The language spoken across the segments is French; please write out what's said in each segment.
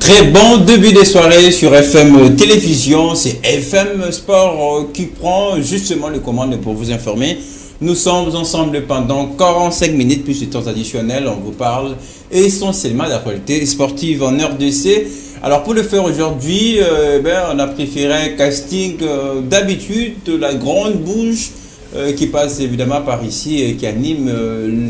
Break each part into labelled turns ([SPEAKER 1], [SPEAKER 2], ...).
[SPEAKER 1] Très bon début de soirée sur FM Télévision. C'est FM Sport qui prend justement les commandes pour vous informer. Nous sommes ensemble pendant 45 minutes plus de temps additionnel. On vous parle essentiellement d'actualité sportive en RDC. Alors pour le faire aujourd'hui, on a préféré un casting d'habitude, la grande bouche qui passe évidemment par ici et qui anime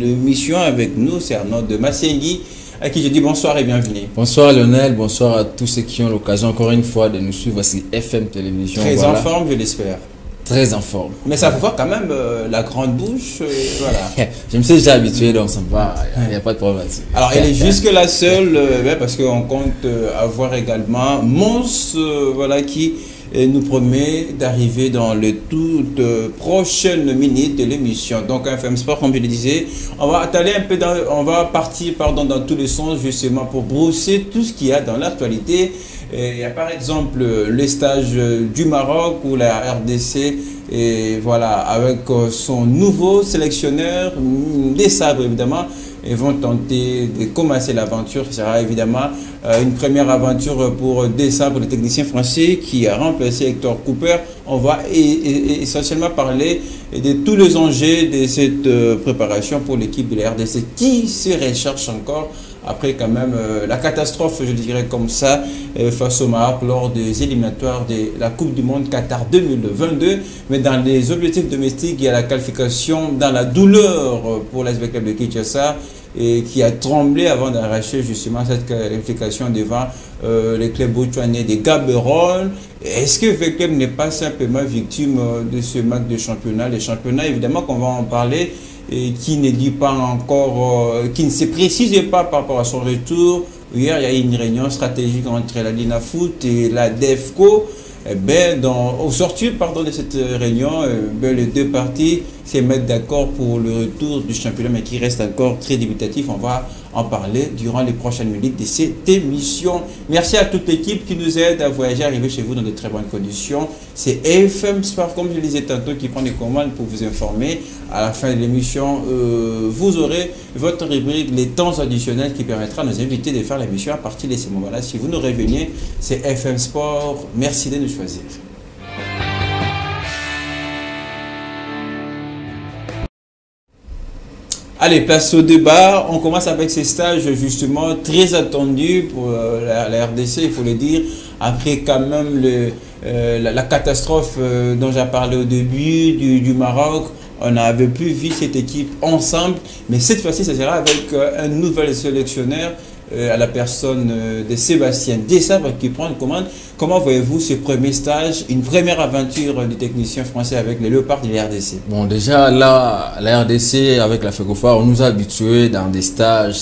[SPEAKER 1] l'émission avec nous. C'est Arnaud de Massengi, à qui je dis bonsoir et bienvenue.
[SPEAKER 2] Bonsoir Lionel, bonsoir à tous ceux qui ont l'occasion encore une fois de nous suivre sur FM Télévision.
[SPEAKER 1] Très en forme, je l'espère.
[SPEAKER 2] Très en forme.
[SPEAKER 1] Mais ça faut voir quand même la grande bouche, voilà.
[SPEAKER 2] Je me suis déjà habitué, donc ça me va, il n'y a pas de problème là-dessus.
[SPEAKER 1] Alors elle est jusque la seule, parce qu'on compte avoir également Mons, voilà, qui nous promet d'arriver dans les toutes prochaines minutes de l'émission. Donc FM Sport, comme je le disais, on va atteler un peu on va partir dans tous les sens justement pour brousser tout ce qu'il y a dans l'actualité. Il y a par exemple le stage du Maroc où la RDC et voilà avec son nouveau sélectionneur des sabres évidemment. Ils vont tenter de commencer l'aventure. Ce sera évidemment une première aventure pour des sabres, le technicien français qui a remplacé Hector Cooper. On va essentiellement parler de tous les enjeux de cette préparation pour l'équipe de la RDC qui se recherche encore après quand même la catastrophe, je dirais comme ça, face au Maroc lors des éliminatoires de la Coupe du Monde Qatar 2022. Mais dans les objectifs domestiques, il y a la qualification dans la douleur pour l'ASV Club de Kinshasa et qui a tremblé avant d'arracher justement cette qualification devant les clubs botswanais de Gaborone. Est-ce que le club n'est pas simplement victime de ce match de championnat? Les championnats, évidemment qu'on va en parler, et qui ne dit pas encore, qui ne se précise pas par rapport à son retour. Hier, il y a eu une réunion stratégique entre la Lina Foot et la DEFCO. Au sortir de cette réunion, les deux parties se mettent d'accord pour le retour du championnat, mais qui reste encore très débutatif. On va en parler durant les prochaines minutes de cette émission. Merci à toute l'équipe qui nous aide à voyager, arriver chez vous dans de très bonnes conditions. C'est FM Sport, comme je le disais tantôt, qui prend les commandes pour vous informer. À la fin de l'émission, vous aurez votre rubrique Les temps additionnels qui permettra à nos invités de faire l'émission à partir de ces moments-là. Si vous nous revenez, c'est FM Sport. Merci de nous choisir. Allez, place au débat. On commence avec ces stages justement très attendus pour la RDC, il faut le dire. Après quand même la catastrophe dont j'ai parlé au début du Maroc, on n'avait plus vu cette équipe ensemble. Mais cette fois-ci, ça sera avec un nouvel sélectionneur à la personne de Sébastien Desabre qui prend une commande. Comment voyez-vous ce premier stage, une première aventure du technicien français avec les Léopards de la RDC?
[SPEAKER 2] Bon, déjà là, la RDC avec la FECOFA, on nous a habitués dans des stages.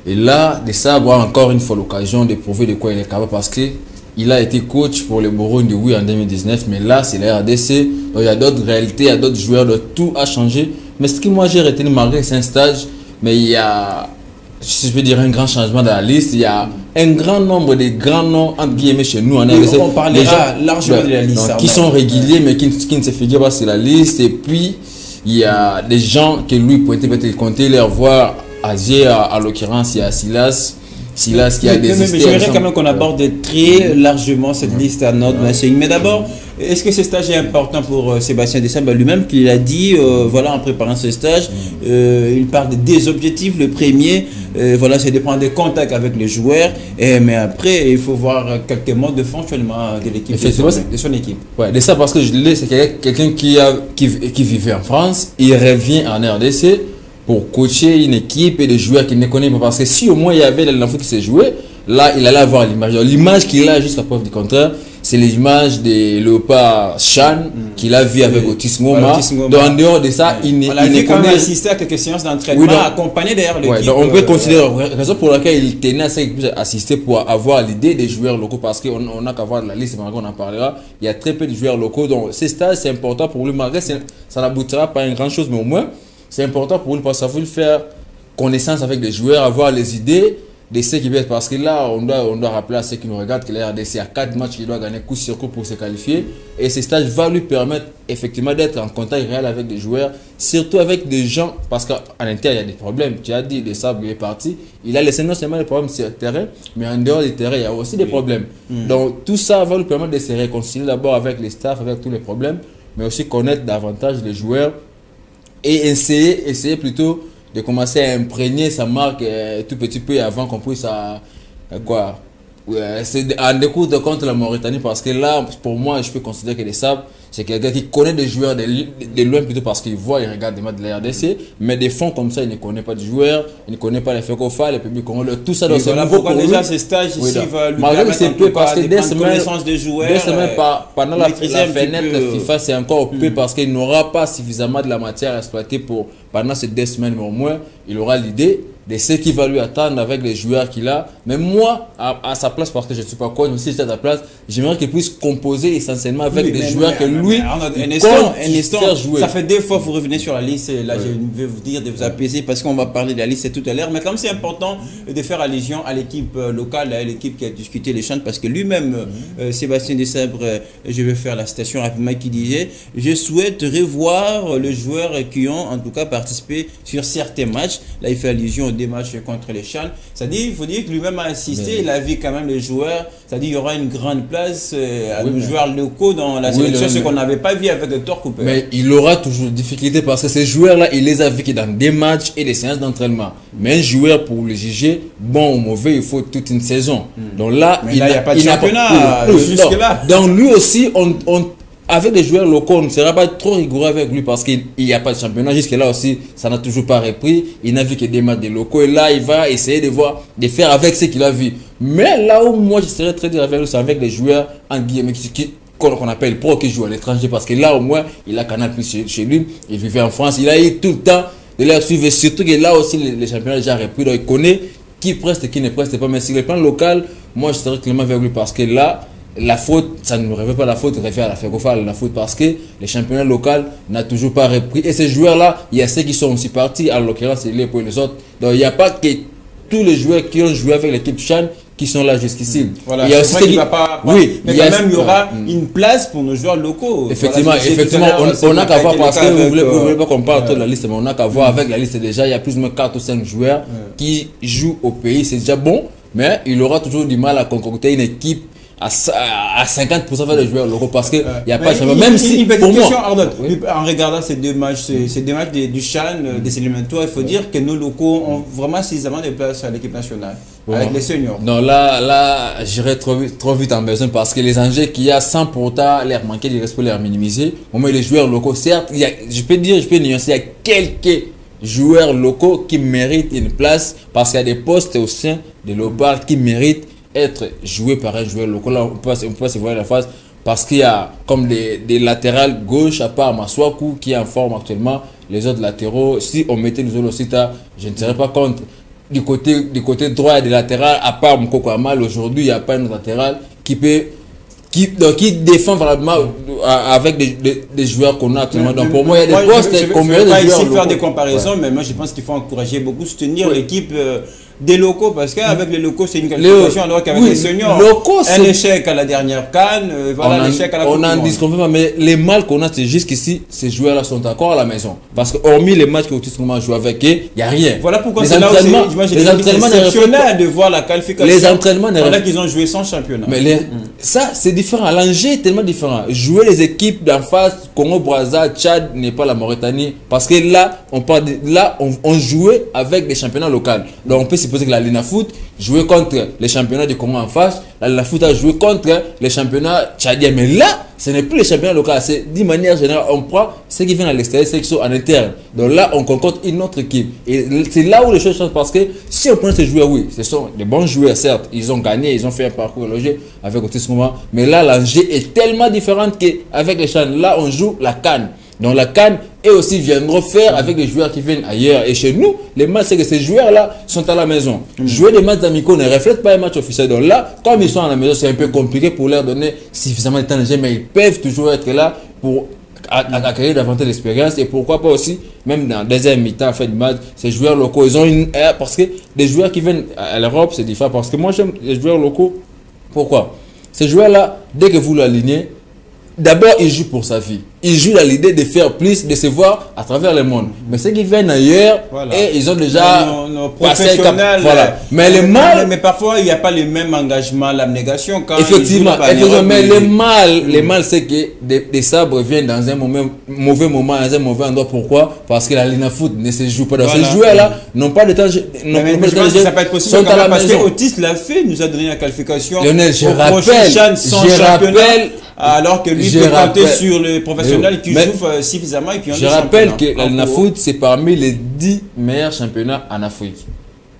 [SPEAKER 2] Et là, Desabre a encore une fois l'occasion de prouver de quoi il est capable parce qu'il a été coach pour le Burundi, oui, en 2019. Mais là, c'est la RDC. Donc, il y a d'autres réalités, il y a d'autres joueurs, tout a changé. Mais ce que moi j'ai retenu malgré c'est un stage, mais il y a, si je veux dire, un grand changement dans la liste. Il y a un grand nombre de grands noms, entre guillemets, chez nous en RDC.
[SPEAKER 1] On parlera largement de la liste.
[SPEAKER 2] Qui sont réguliers, mais qui ne se figurent pas sur la liste. Et puis, il y a des gens que lui pourrait peut-être compter, leur voir Azier, à l'occurrence, il y a Silas qui a des
[SPEAKER 1] mais j'aimerais quand même qu'on aborde très largement cette liste à notre machine. Mais d'abord, est-ce que ce stage est important pour Sébastien Desabre lui-même, qui l'a dit, voilà, en préparant ce stage, il parle des objectifs. Le premier, voilà, c'est de prendre des contacts avec les joueurs, mais après, il faut voir quelques modes de fonctionnement de l'équipe, de son équipe.
[SPEAKER 2] Ouais, de ça, parce que je l'ai, c'est quelqu'un qui vivait en France, il revient en RDC pour coacher une équipe et des joueurs qu'il ne connaît pas. Parce que si au moins il y avait l'enfant qui s'est joué, là il allait avoir l'image. L'image qu'il a jusqu'à preuve du contraire, c'est l'image de Léopard Chan qu'il a vu avec Otis Ngoma. Donc en dehors de ça, il ne
[SPEAKER 1] connaît assister à quelques séances d'entraînement, accompagné d'ailleurs l'équipe.
[SPEAKER 2] Donc on peut considérer la raison pour laquelle il tenait à ça qu'il puisse assister pour avoir l'idée des joueurs locaux, parce qu'on n'a qu'à voir la liste, on en parlera. Il y a très peu de joueurs locaux, donc ces stages c'est important pour lui. Malgré ça n'aboutira pas à une grande chose, mais au moins c'est important pour lui parce que ça veut faire connaissance avec des joueurs, avoir les idées de ce qui va être. Parce que là, on doit rappeler à ceux qui nous regardent que la RDC a 4 matchs qu'il doit gagner coup sur coup pour se qualifier. Et ce stage va lui permettre effectivement d'être en contact réel avec des joueurs, surtout avec des gens, parce qu'en interne, il y a des problèmes. Tu as dit, le Sabre est parti. Il a laissé non seulement des problèmes sur le terrain, mais en dehors du terrain, il y a aussi des problèmes. Donc, tout ça va lui permettre de se réconcilier d'abord avec les staffs, avec tous les problèmes, mais aussi connaître davantage les joueurs et essayer plutôt de commencer à imprégner sa marque tout petit peu avant qu'on puisse c'est en découdre contre la Mauritanie, parce que là, pour moi, je peux considérer que les Sables, c'est quelqu'un qui connaît des joueurs de loin plutôt parce qu'il voit, il regarde des matchs de la RDC, mais des fonds comme ça, il ne connaît pas de joueurs, il ne connaît pas les FECOFA, les publics congolais, tout ça. Donc
[SPEAKER 1] voilà pourquoi déjà ces stages ici va lui permettre
[SPEAKER 2] peu parce que des semaines pendant la fenêtre FIFA, c'est encore peu parce qu'il n'aura pas suffisamment de la matière à exploiter pour pendant ces 2 semaines, mais au moins, il aura l'idée de ce qui va lui attendre avec les joueurs qu'il a. Mais moi, à sa place, parce que je ne suis pas coach, mais si j'étais à sa place, j'aimerais qu'il puisse composer essentiellement avec des joueurs que lui,
[SPEAKER 1] un instant, ça fait 2 fois que vous revenez sur la liste, et là je vais vous dire de vous apaiser parce qu'on va parler de la liste tout à l'heure, mais comme c'est important de faire allusion à l'équipe locale, à l'équipe qui a discuté les chants, parce que lui-même, Sébastien Desabre, je vais faire la citation rapidement, qui disait « Je souhaite revoir les joueurs qui ont en tout cas participé sur certains matchs ». Là, il fait allusion aux des matchs contre les Chans. C'est-à-dire, il faut dire que lui-même a insisté, il a vu quand même les joueurs, c'est-à-dire il y aura une grande place à nos joueurs locaux dans la sélection, ce qu'on n'avait pas vu avec Dr Cooper.
[SPEAKER 2] Mais il aura toujours des difficultés parce que ces joueurs-là, il les a vécus dans des matchs et des séances d'entraînement. Mais un joueur, pour le juger, bon ou mauvais, il faut toute une saison. Donc là,
[SPEAKER 1] il n'y a pas de championnat jusque-là.
[SPEAKER 2] Donc lui aussi, avec les joueurs locaux, on ne sera pas trop rigoureux avec lui parce qu'il n'y a pas de championnat. Jusque-là aussi, ça n'a toujours pas repris. Il n'a vu que des matchs de locaux. Et là, il va essayer de faire avec ce qu'il a vu. Mais là où moi, je serais très dur avec lui, c'est avec les joueurs en guillemets qu'on appelle pro qui jouent à l'étranger. Parce que là, au moins, il a Canal Plus chez lui. Il vivait en France. Il a eu tout le temps de les suivre. Surtout que là aussi, les championnats déjà repris. Donc, il connaît qui preste et qui ne preste pas. Mais sur le plan local, moi, je serais clément avec lui parce que là, la faute, ça ne me révèle pas la faute, réfère à la FECOFA, la faute parce que les championnats locaux n'ont toujours pas repris. Et ces joueurs-là, il y a ceux qui sont aussi partis, en l'occurrence, c'est les pour les autres. Donc il n'y a pas que tous les joueurs qui ont joué avec l'équipe Chan qui sont là jusqu'ici.
[SPEAKER 1] Voilà,
[SPEAKER 2] il y a aussi
[SPEAKER 1] qui va pas, mais quand même, il y aura une place pour nos joueurs locaux.
[SPEAKER 2] Effectivement, voilà, on n'a qu'à voir parce que vous ne voulez pas qu'on parle de la liste, mais on n'a qu'à voir avec la liste déjà, il y a plus ou moins 4 ou 5 joueurs qui jouent au pays, c'est déjà bon, mais il aura toujours du mal à concocter une équipe à 50% vers les joueurs locaux parce qu'il n'y a pas de changement. Même si, pour moi,
[SPEAKER 1] en regardant ces deux matchs du Chan, des éliminatoires, il faut dire que nos locaux ont vraiment suffisamment de place à l'équipe nationale, avec les seniors.
[SPEAKER 2] Non, là j'irai trop vite en besoin parce que les enjeux qu'il y a sans pourtant leur manquer de respect, leur minimiser. Au moins, les joueurs locaux, certes, je peux nuancer, il y a quelques joueurs locaux qui méritent une place parce qu'il y a des postes au sein de l'OPAR qui méritent être joué par un joueur local. Là, on peut se voir la face parce qu'il y a comme des latérales gauche à part Maswaku qui est en forme actuellement. Les autres latéraux, si on mettait nous aussi, je ne serais pas contre. Du côté droit, il y a des latérales à part Mkoko Amal. Aujourd'hui, il n'y a pas un latéral qui défend vraiment avec des joueurs qu'on a actuellement. Donc pour moi, il y a des postes qu'on mérite.
[SPEAKER 1] Je ne vais pas ici faire des comparaisons, mais moi je pense qu'il faut encourager beaucoup, soutenir l'équipe des locaux, parce qu'avec les locaux, c'est une qualification alors qu'avec les seniors. Un échec à la dernière CAN, voilà l'échec à la Coupe du Monde.
[SPEAKER 2] On en discute, mais les mal qu'on a, c'est jusqu'ici, ces joueurs-là sont encore à la maison. Parce que hormis les matchs que vous joué avec eux, il n'y a rien.
[SPEAKER 1] Voilà pourquoi c'est là où c'est exceptionnel de voir la qualification.
[SPEAKER 2] Les entraînements,
[SPEAKER 1] voilà qu'ils ont joué sans championnat.
[SPEAKER 2] Mais ça, c'est différent. L'enjeu est tellement différent. Jouer les équipes d'en face, Congo, Brazza, Tchad, n'est pas la Mauritanie. Parce que là, on jouait avec des championnats locaux. Donc on peut supposer que la Lina Foot jouait contre les championnats du Congo en face. La Lina Foot a joué contre les championnats tchadiens. Mais là, ce n'est plus les championnats locaux. C'est d'une manière générale, on prend ceux qui viennent à l'extérieur, ceux qui sont en interne. Donc là, on concorde une autre équipe. Et c'est là où les choses changent parce que si on prend ces joueurs, oui, ce sont des bons joueurs, certes. Ils ont gagné, ils ont fait un parcours logé avec Otis Mouma. Mais là, l'enjeu est tellement différent qu'avec les Chans. Là, on joue la CAN. Donc la CAN et aussi viendront faire avec des joueurs qui viennent ailleurs. Et chez nous, les matchs, c'est que ces joueurs-là sont à la maison. Jouer des matchs amicaux ne reflète pas un match officiel. Donc là, comme ils sont à la maison, c'est un peu compliqué pour leur donner suffisamment de temps de jeu, mais ils peuvent toujours être là pour acquérir davantage d'expérience et pourquoi pas aussi, même dans deuxième mi-temps, fin du match, ces joueurs locaux, ils ont une aire parce que des joueurs qui viennent à l'Europe, c'est différent parce que moi j'aime les joueurs locaux. Pourquoi? Ces joueurs-là, dès que vous l'alignez, d'abord, ils jouent pour sa vie. Ils jouent dans l'idée de faire plus, de se voir à travers le monde. Mais ceux qui viennent ailleurs, et ils ont déjà
[SPEAKER 1] nos
[SPEAKER 2] passé le cap.
[SPEAKER 1] Voilà.
[SPEAKER 2] Mais le mal...
[SPEAKER 1] Mais parfois, il n'y a pas le même engagement, l'abnégation.
[SPEAKER 2] Effectivement, mais le mal, c'est que des sabres viennent dans un mauvais moment, dans un mauvais endroit. Pourquoi? Parce que la Ligue foot ne se joue pas. Dans ces joueurs-là n'ont pas de temps.
[SPEAKER 1] Ça peut être possible parce que Otis l'a fait, nous a donné la qualification.
[SPEAKER 2] Lionel, je rappelle,
[SPEAKER 1] alors que lui peut compter sur le professionnel qui joue suffisamment. Et puis
[SPEAKER 2] je rappelle que la Ligue foot, c'est parmi les 10 meilleurs championnats en Afrique.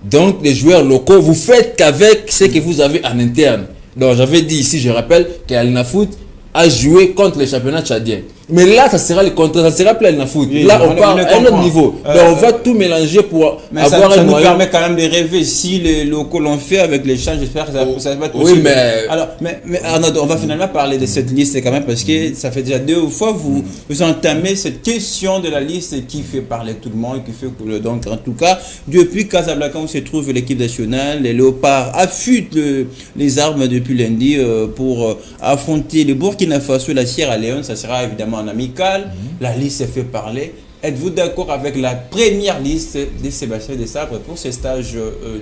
[SPEAKER 2] Donc, les joueurs locaux, vous faites qu'avec ce que vous avez en interne. Donc, j'avais dit ici, je rappelle que la Ligue foot a joué contre les championnats tchadiens. Mais là, ça sera le contraire, ça sera plein de foot. Oui, là, on part à un autre niveau. Donc, on va tout mélanger pour avoir
[SPEAKER 1] ça nous permet quand même de rêver. Si les locaux l'ont fait avec l'échange, j'espère que ça va être possible.
[SPEAKER 2] Oui, mais...
[SPEAKER 1] Alors, mais Arnaud, on va finalement parler de cette liste quand même parce que ça fait déjà 2 fois vous entamez cette question de la liste qui fait parler tout le monde, qui fait que donc en tout cas, depuis Casablanca où se trouve l'équipe nationale, les Léopards affûtent les armes depuis lundi pour affronter le Burkina Faso et la Sierra Leone. Ça sera évidemment en amical. La liste fait parler. Êtes-vous d'accord avec la première liste de Sébastien Desabre pour ces stages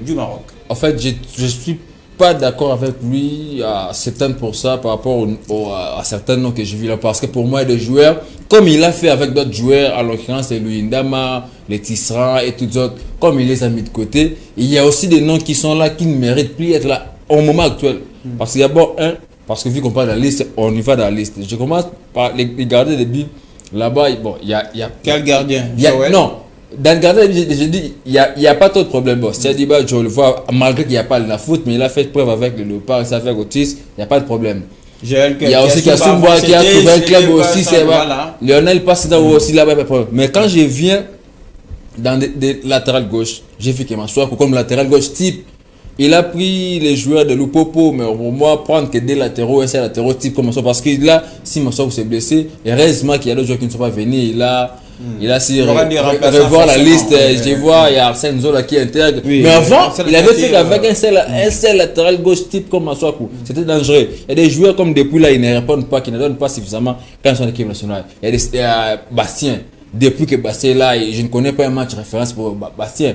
[SPEAKER 1] du Maroc?
[SPEAKER 2] En fait, je suis pas d'accord avec lui à 70% par rapport à certains noms que j'ai vus là. Parce que pour moi, des joueurs, comme il a fait avec d'autres joueurs, en l'occurrence les Louis Ndama, les Tisserand et tous autres, comme il les a mis de côté, il y a aussi des noms qui sont là qui ne méritent plus d'être là au moment actuel. Parce qu'il y a d'abord parce que vu qu'on parle de la liste, on y va dans la liste. Je commence par les gardiens de but. Là-bas, bon, il y a...
[SPEAKER 1] Quel gardien?
[SPEAKER 2] Non, dans le gardien, je dis, il n'y a pas trop de problème. Bon, c'est-à-dire, je le vois, malgré qu'il n'y a pas la foot, mais il a fait preuve avec le Léopard, ça fait Otis, il n'y a pas de problème. Il y a aussi Kassoumba qui a trouvé un club aussi, c'est voilà. Lionel passe dans aussi là-bas, pas de problème. Mais quand je viens dans des latérales gauche, j'ai vu que Massoua, comme latéral gauche type, il a pris les joueurs de Lupopo, mais pour moi, prendre que des latéraux, un seul latéraux type comme ça, parce que là, si Massoua s'est blessé, heureusement qu'il y a d'autres joueurs qui ne sont pas venus, il a su revoir la liste, je vois, il y a Arsène Zola qui intègre. Oui, mais avant, il avait fait qu'avec un seul latéral gauche type comme Massoua, c'était dangereux. Il y a des joueurs comme depuis là, ils ne répondent pas, qui ne donnent pas suffisamment quand ils sont en équipe nationale. Il y a Bastien, depuis que Bastien est là, je ne connais pas un match référence pour Bastien.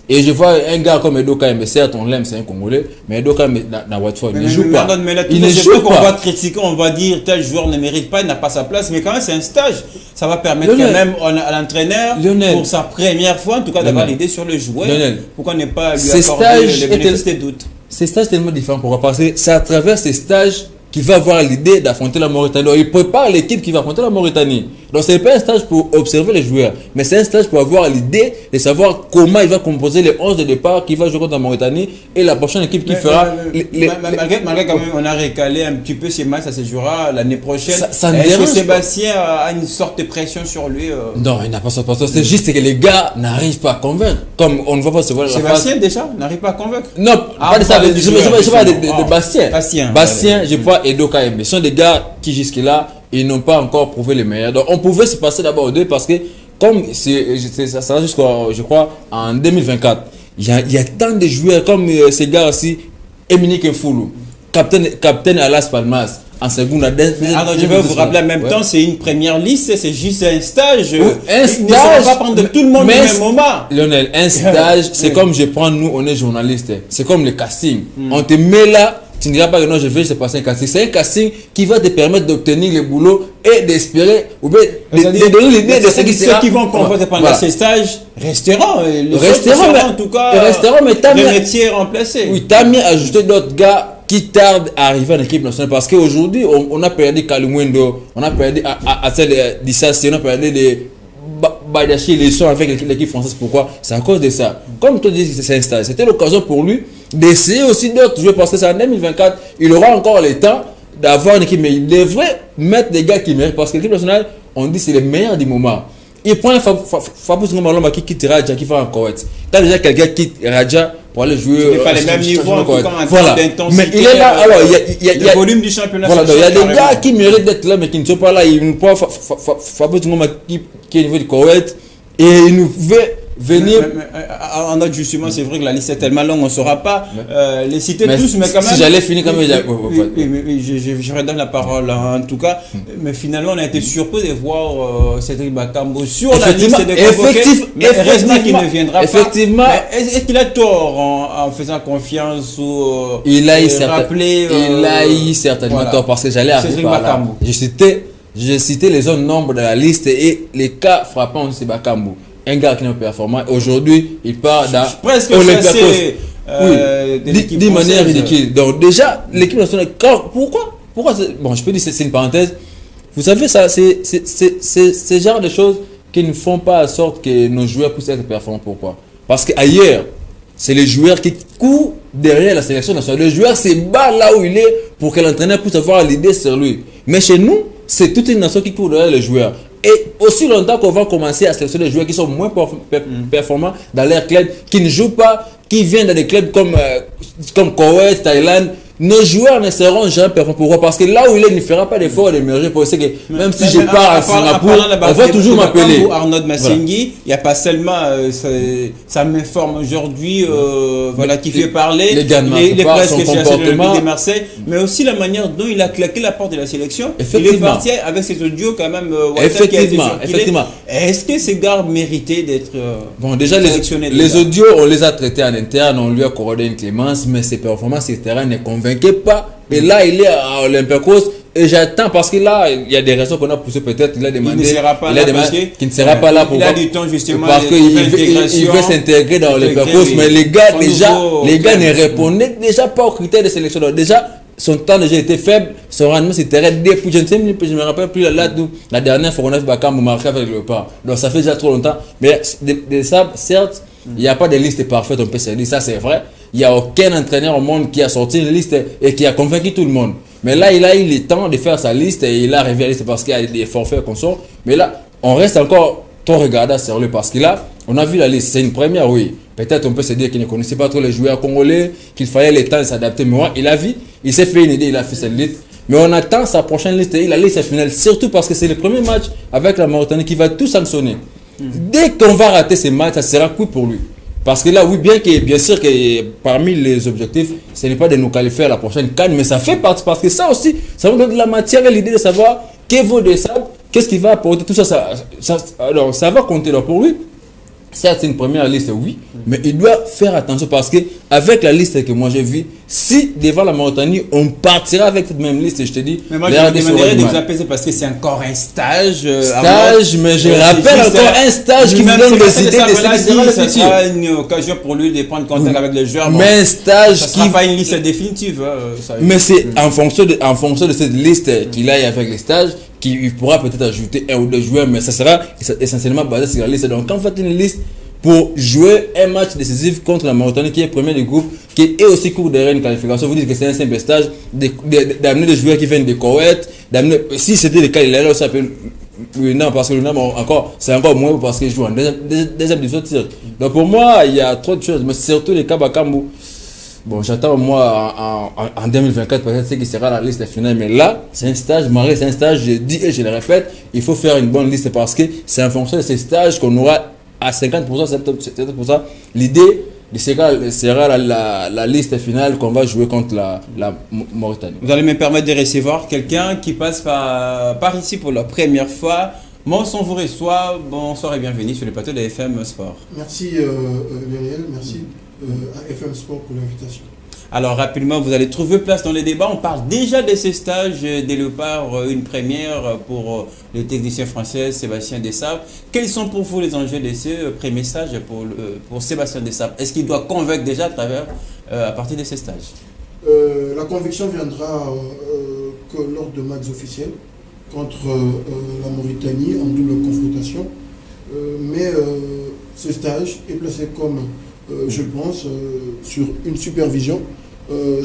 [SPEAKER 2] Et je vois un gars comme Edoka Mbe, certes on l'aime, c'est un Congolais, mais Edoka dans Watford, il ne joue pas.
[SPEAKER 1] Mais là, il ne joue pas. On va critiquer, on va dire tel joueur ne mérite pas, il n'a pas sa place, mais quand même c'est un stage. Ça va permettre quand même à l'entraîneur, pour sa première fois, en tout cas d'avoir l'idée sur le joueur. Pourquoi ne pas lui accorder le bénéfice des doutes?
[SPEAKER 2] Ces stages tellement différents, pourquoi? Parce que c'est à travers ces stages qu'il va avoir l'idée d'affronter la Mauritanie. Donc, il prépare l'équipe qui va affronter la Mauritanie. Donc, ce n'est pas un stage pour observer les joueurs, mais c'est un stage pour avoir l'idée de savoir comment il va composer les 11 de départ qui va jouer contre la Mauritanie et la prochaine équipe qui fera...
[SPEAKER 1] Malgré quand même, on a récalé un petit peu ces matchs, ça se jouera l'année prochaine.
[SPEAKER 2] Est-ce
[SPEAKER 1] que Sébastien a une sorte de pression sur lui
[SPEAKER 2] Non, il n'a pas ça. C'est juste que les gars n'arrivent pas à convaincre. Comme on ne va pas se voir...
[SPEAKER 1] Sébastien déjà n'arrive pas à convaincre?
[SPEAKER 2] Non, pas de ça. Je parle de Bastien. Bastien, je crois, Edoka Mbe. Ce sont des gars qui jusque-là, ils n'ont pas encore prouvé les meilleurs. Donc on pouvait se passer d'abord aux deux parce que comme ça sera jusqu'à, je crois, en 2024, il y a tant de joueurs comme ces gars aussi, Eminique Mfoulou, capitaine à Las Palmas, en seconde.
[SPEAKER 1] Alors je vais vous rappeler en même temps, c'est une première liste, c'est juste un stage.
[SPEAKER 2] Un stage.
[SPEAKER 1] Il ne va pas prendre tout le monde au même moment.
[SPEAKER 2] Lionel, un stage, c'est comme je prends, nous, on est journaliste, c'est comme le casting. On te met là. Tu ne diras pas que non, je vais passer un casting. C'est un casting qui va te permettre d'obtenir le boulot et d'espérer, ou bien de donner l'idée de
[SPEAKER 1] ceux qui vont convoquer pendant ces stages resteront.
[SPEAKER 2] En
[SPEAKER 1] tout cas,
[SPEAKER 2] mais
[SPEAKER 1] les métiers remplacés.
[SPEAKER 2] Oui, tu as mis à ajouter d'autres gars qui tardent à arriver en équipe nationale. Parce qu'aujourd'hui, on a perdu Kalumwendo, on a perdu Atsel Dissassi, on a perdu les Badachi, les sons avec l'équipe française. Pourquoi? C'est à cause de ça. Comme tu dis, c'est un stage. C'était l'occasion pour lui d'essayer aussi d'autres joueurs parce que c'est en 2024, il aura encore le temps d'avoir une équipe, mais il devrait mettre des gars qui méritent parce que l'équipe nationale, on dit c'est les meilleurs du moment. Il prend Fabrice Ngoma qui quitte Raja, qui va en Koweït. Quand déjà quelqu'un quitte Raja pour aller jouer.
[SPEAKER 1] Ce n'est pas les mêmes niveaux en tout cas en
[SPEAKER 2] voilà.
[SPEAKER 1] termes d'intensité.
[SPEAKER 2] Mais il est là, alors il y a
[SPEAKER 1] le volume du championnat.
[SPEAKER 2] Voilà, il y a des gars qui méritent d'être là, mais qui ne sont pas là. Ils ne peuvent pas Fabrice Ngoma qui est au niveau du Koweït et il nous fait venir.
[SPEAKER 1] En autre, justement, c'est vrai que la liste est tellement longue, on ne saura pas les citer tous, mais quand même.
[SPEAKER 2] Si j'allais finir quand même.
[SPEAKER 1] Je redonne la parole en tout cas. Mais finalement, on a été surpris de voir Cédric Bakambu sur la liste des convoqués. Heureusement qu'il ne viendra pas.
[SPEAKER 2] Effectivement.
[SPEAKER 1] Est-ce qu'il a tort en faisant confiance ou
[SPEAKER 2] il a eu certainement tort parce que j'allais arriver par là. J'ai cité les autres nombres de la liste et les cas frappants, c'est Bakambu. Un gars qui n'est pas performant. Aujourd'hui, il part dans
[SPEAKER 1] Olympiakos.
[SPEAKER 2] Oui, d'une manière ridicule. Donc déjà, l'équipe nationale, pourquoi bon, je peux dire c'est une parenthèse. Vous savez, ça, c'est ce genre de choses qui ne font pas en sorte que nos joueurs puissent être performants. Pourquoi? Parce qu'ailleurs, c'est les joueurs qui courent derrière la sélection nationale. Le joueur se bat là où il est pour que l'entraîneur puisse avoir l'idée sur lui. Mais chez nous, c'est toute une nation qui court derrière le joueur. Et aussi longtemps qu'on va commencer à sélectionner des joueurs qui sont moins performants dans leur club, qui ne jouent pas, qui viennent dans des clubs comme Koweït, Thaïlande, nos joueurs ne seront jamais performants. Pourquoi? Parce que là où il est, il ne fera pas d'effort d'émerger pour essayer que même si je pars à Singapour, on va toujours m'appeler.
[SPEAKER 1] Arnaud Massengui, il n'y a pas seulement, ça m'informe aujourd'hui, voilà, qui fait parler les presses que j'ai acheté de Marseille, mais aussi la manière dont il a claqué la porte de la sélection. Il est parti avec ses audios quand même.
[SPEAKER 2] Effectivement.
[SPEAKER 1] Est-ce que ces gars méritaient d'être
[SPEAKER 2] sélectionnés? Les audios, on les a traités en interne, on lui a accordé une clémence, mais ses performances sur le terrain ne convainquaient pas. Et là, il est à Olympiakos et j'attends parce que là, il y a des raisons qu'on a poussé peut-être. Il a demandé qu'il ne sera pas là pour
[SPEAKER 1] il a du temps justement
[SPEAKER 2] parce qu'il veut s'intégrer dans Olympiakos. Mais les gars ne répondaient déjà pas aux critères de sélection. Déjà, son temps déjà était faible, son rendement s'était depuis, je ne me rappelle plus la dernière fois qu'on a fait Bakambu marqué avec le pas. Donc ça fait déjà trop longtemps. Mais ça, certes, il n'y a pas de liste parfaite, on peut se dire, ça c'est vrai. Il n'y a aucun entraîneur au monde qui a sorti une liste et qui a convaincu tout le monde. Mais là, il a eu le temps de faire sa liste et il a révélé la liste parce qu'il y a des forfaits qu'on sort. Mais là, on reste encore trop regardant sérieux parce que là, on a vu la liste. C'est une première, oui. Peut-être on peut se dire qu'il ne connaissait pas trop les joueurs congolais, qu'il fallait le temps de s'adapter. Mais moi, il a vu, il s'est fait une idée, il a fait cette liste. Mais on attend sa prochaine liste et la liste finale, surtout parce que c'est le premier match avec la Mauritanie qui va tout sanctionner. Dès qu'on va rater ce match, ça sera coup pour lui. Parce que là, oui, bien sûr que parmi les objectifs, ce n'est pas de nous qualifier à la prochaine CAN, mais ça fait partie, parce que ça aussi, ça nous donne de la matière et l'idée de savoir qu'est vaut des sables, qu'est-ce qui va apporter, tout ça, alors ça va compter là pour lui. Certes, c'est une première liste, oui, mais il doit faire attention parce que avec la liste que moi j'ai vue, si devant la Mauritanie, on partira avec cette même liste, je te dis,
[SPEAKER 1] mais moi je me demanderais de vous apaiser parce que c'est encore un stage.
[SPEAKER 2] Mais je rappelle encore un stage qui vous donne des idées de ce qui
[SPEAKER 1] sera une occasion pour lui de prendre contact avec les joueurs.
[SPEAKER 2] Mais un stage
[SPEAKER 1] qui ne sera pas une liste définitive.
[SPEAKER 2] Mais c'est en fonction de cette liste qu'il aille avec les stages, qu'il pourra peut-être ajouter un ou deux joueurs, mais ça sera essentiellement basé sur la liste. Donc quand vous faites une liste pour jouer un match décisif contre la Mauritanie qui est premier du groupe, qui est aussi court derrière une qualification, vous dites que c'est un simple stage, d'amener des joueurs qui viennent de Koweït, si c'était le cas, il allait aussi appeler non, parce que le nom c'est encore moins parce qu'il joue en deuxième division de tir. Donc pour moi, il y a trop de choses, mais surtout les cas Bakambu. Bon, j'attends moi en 2024 peut-être ce qui sera la liste finale, mais là, c'est un stage, Marie, c'est un stage, je dis et je le répète, il faut faire une bonne liste parce que c'est en fonction de ces stages qu'on aura à 50%, 70%, l'idée sera la liste finale qu'on va jouer contre la Mauritanie.
[SPEAKER 1] Vous allez me permettre de recevoir quelqu'un qui passe par ici pour la première fois. Monson vous reçoit, bonsoir et bienvenue sur le plateau de FM Sport.
[SPEAKER 3] Merci Muriel, merci à FM Sport pour l'invitation.
[SPEAKER 1] Alors rapidement, vous allez trouver place dans les débats. On parle déjà de ce stage des Léopards, une première pour le technicien français Sébastien Desabre. Quels sont pour vous les enjeux de ce premier stage pour Sébastien Desabre? Est-ce qu'il doit convaincre déjà à partir de ce stage?
[SPEAKER 3] La conviction viendra que lors de matchs officiels contre la Mauritanie en double confrontation. Mais ce stage est placé comme, je pense, sur une supervision,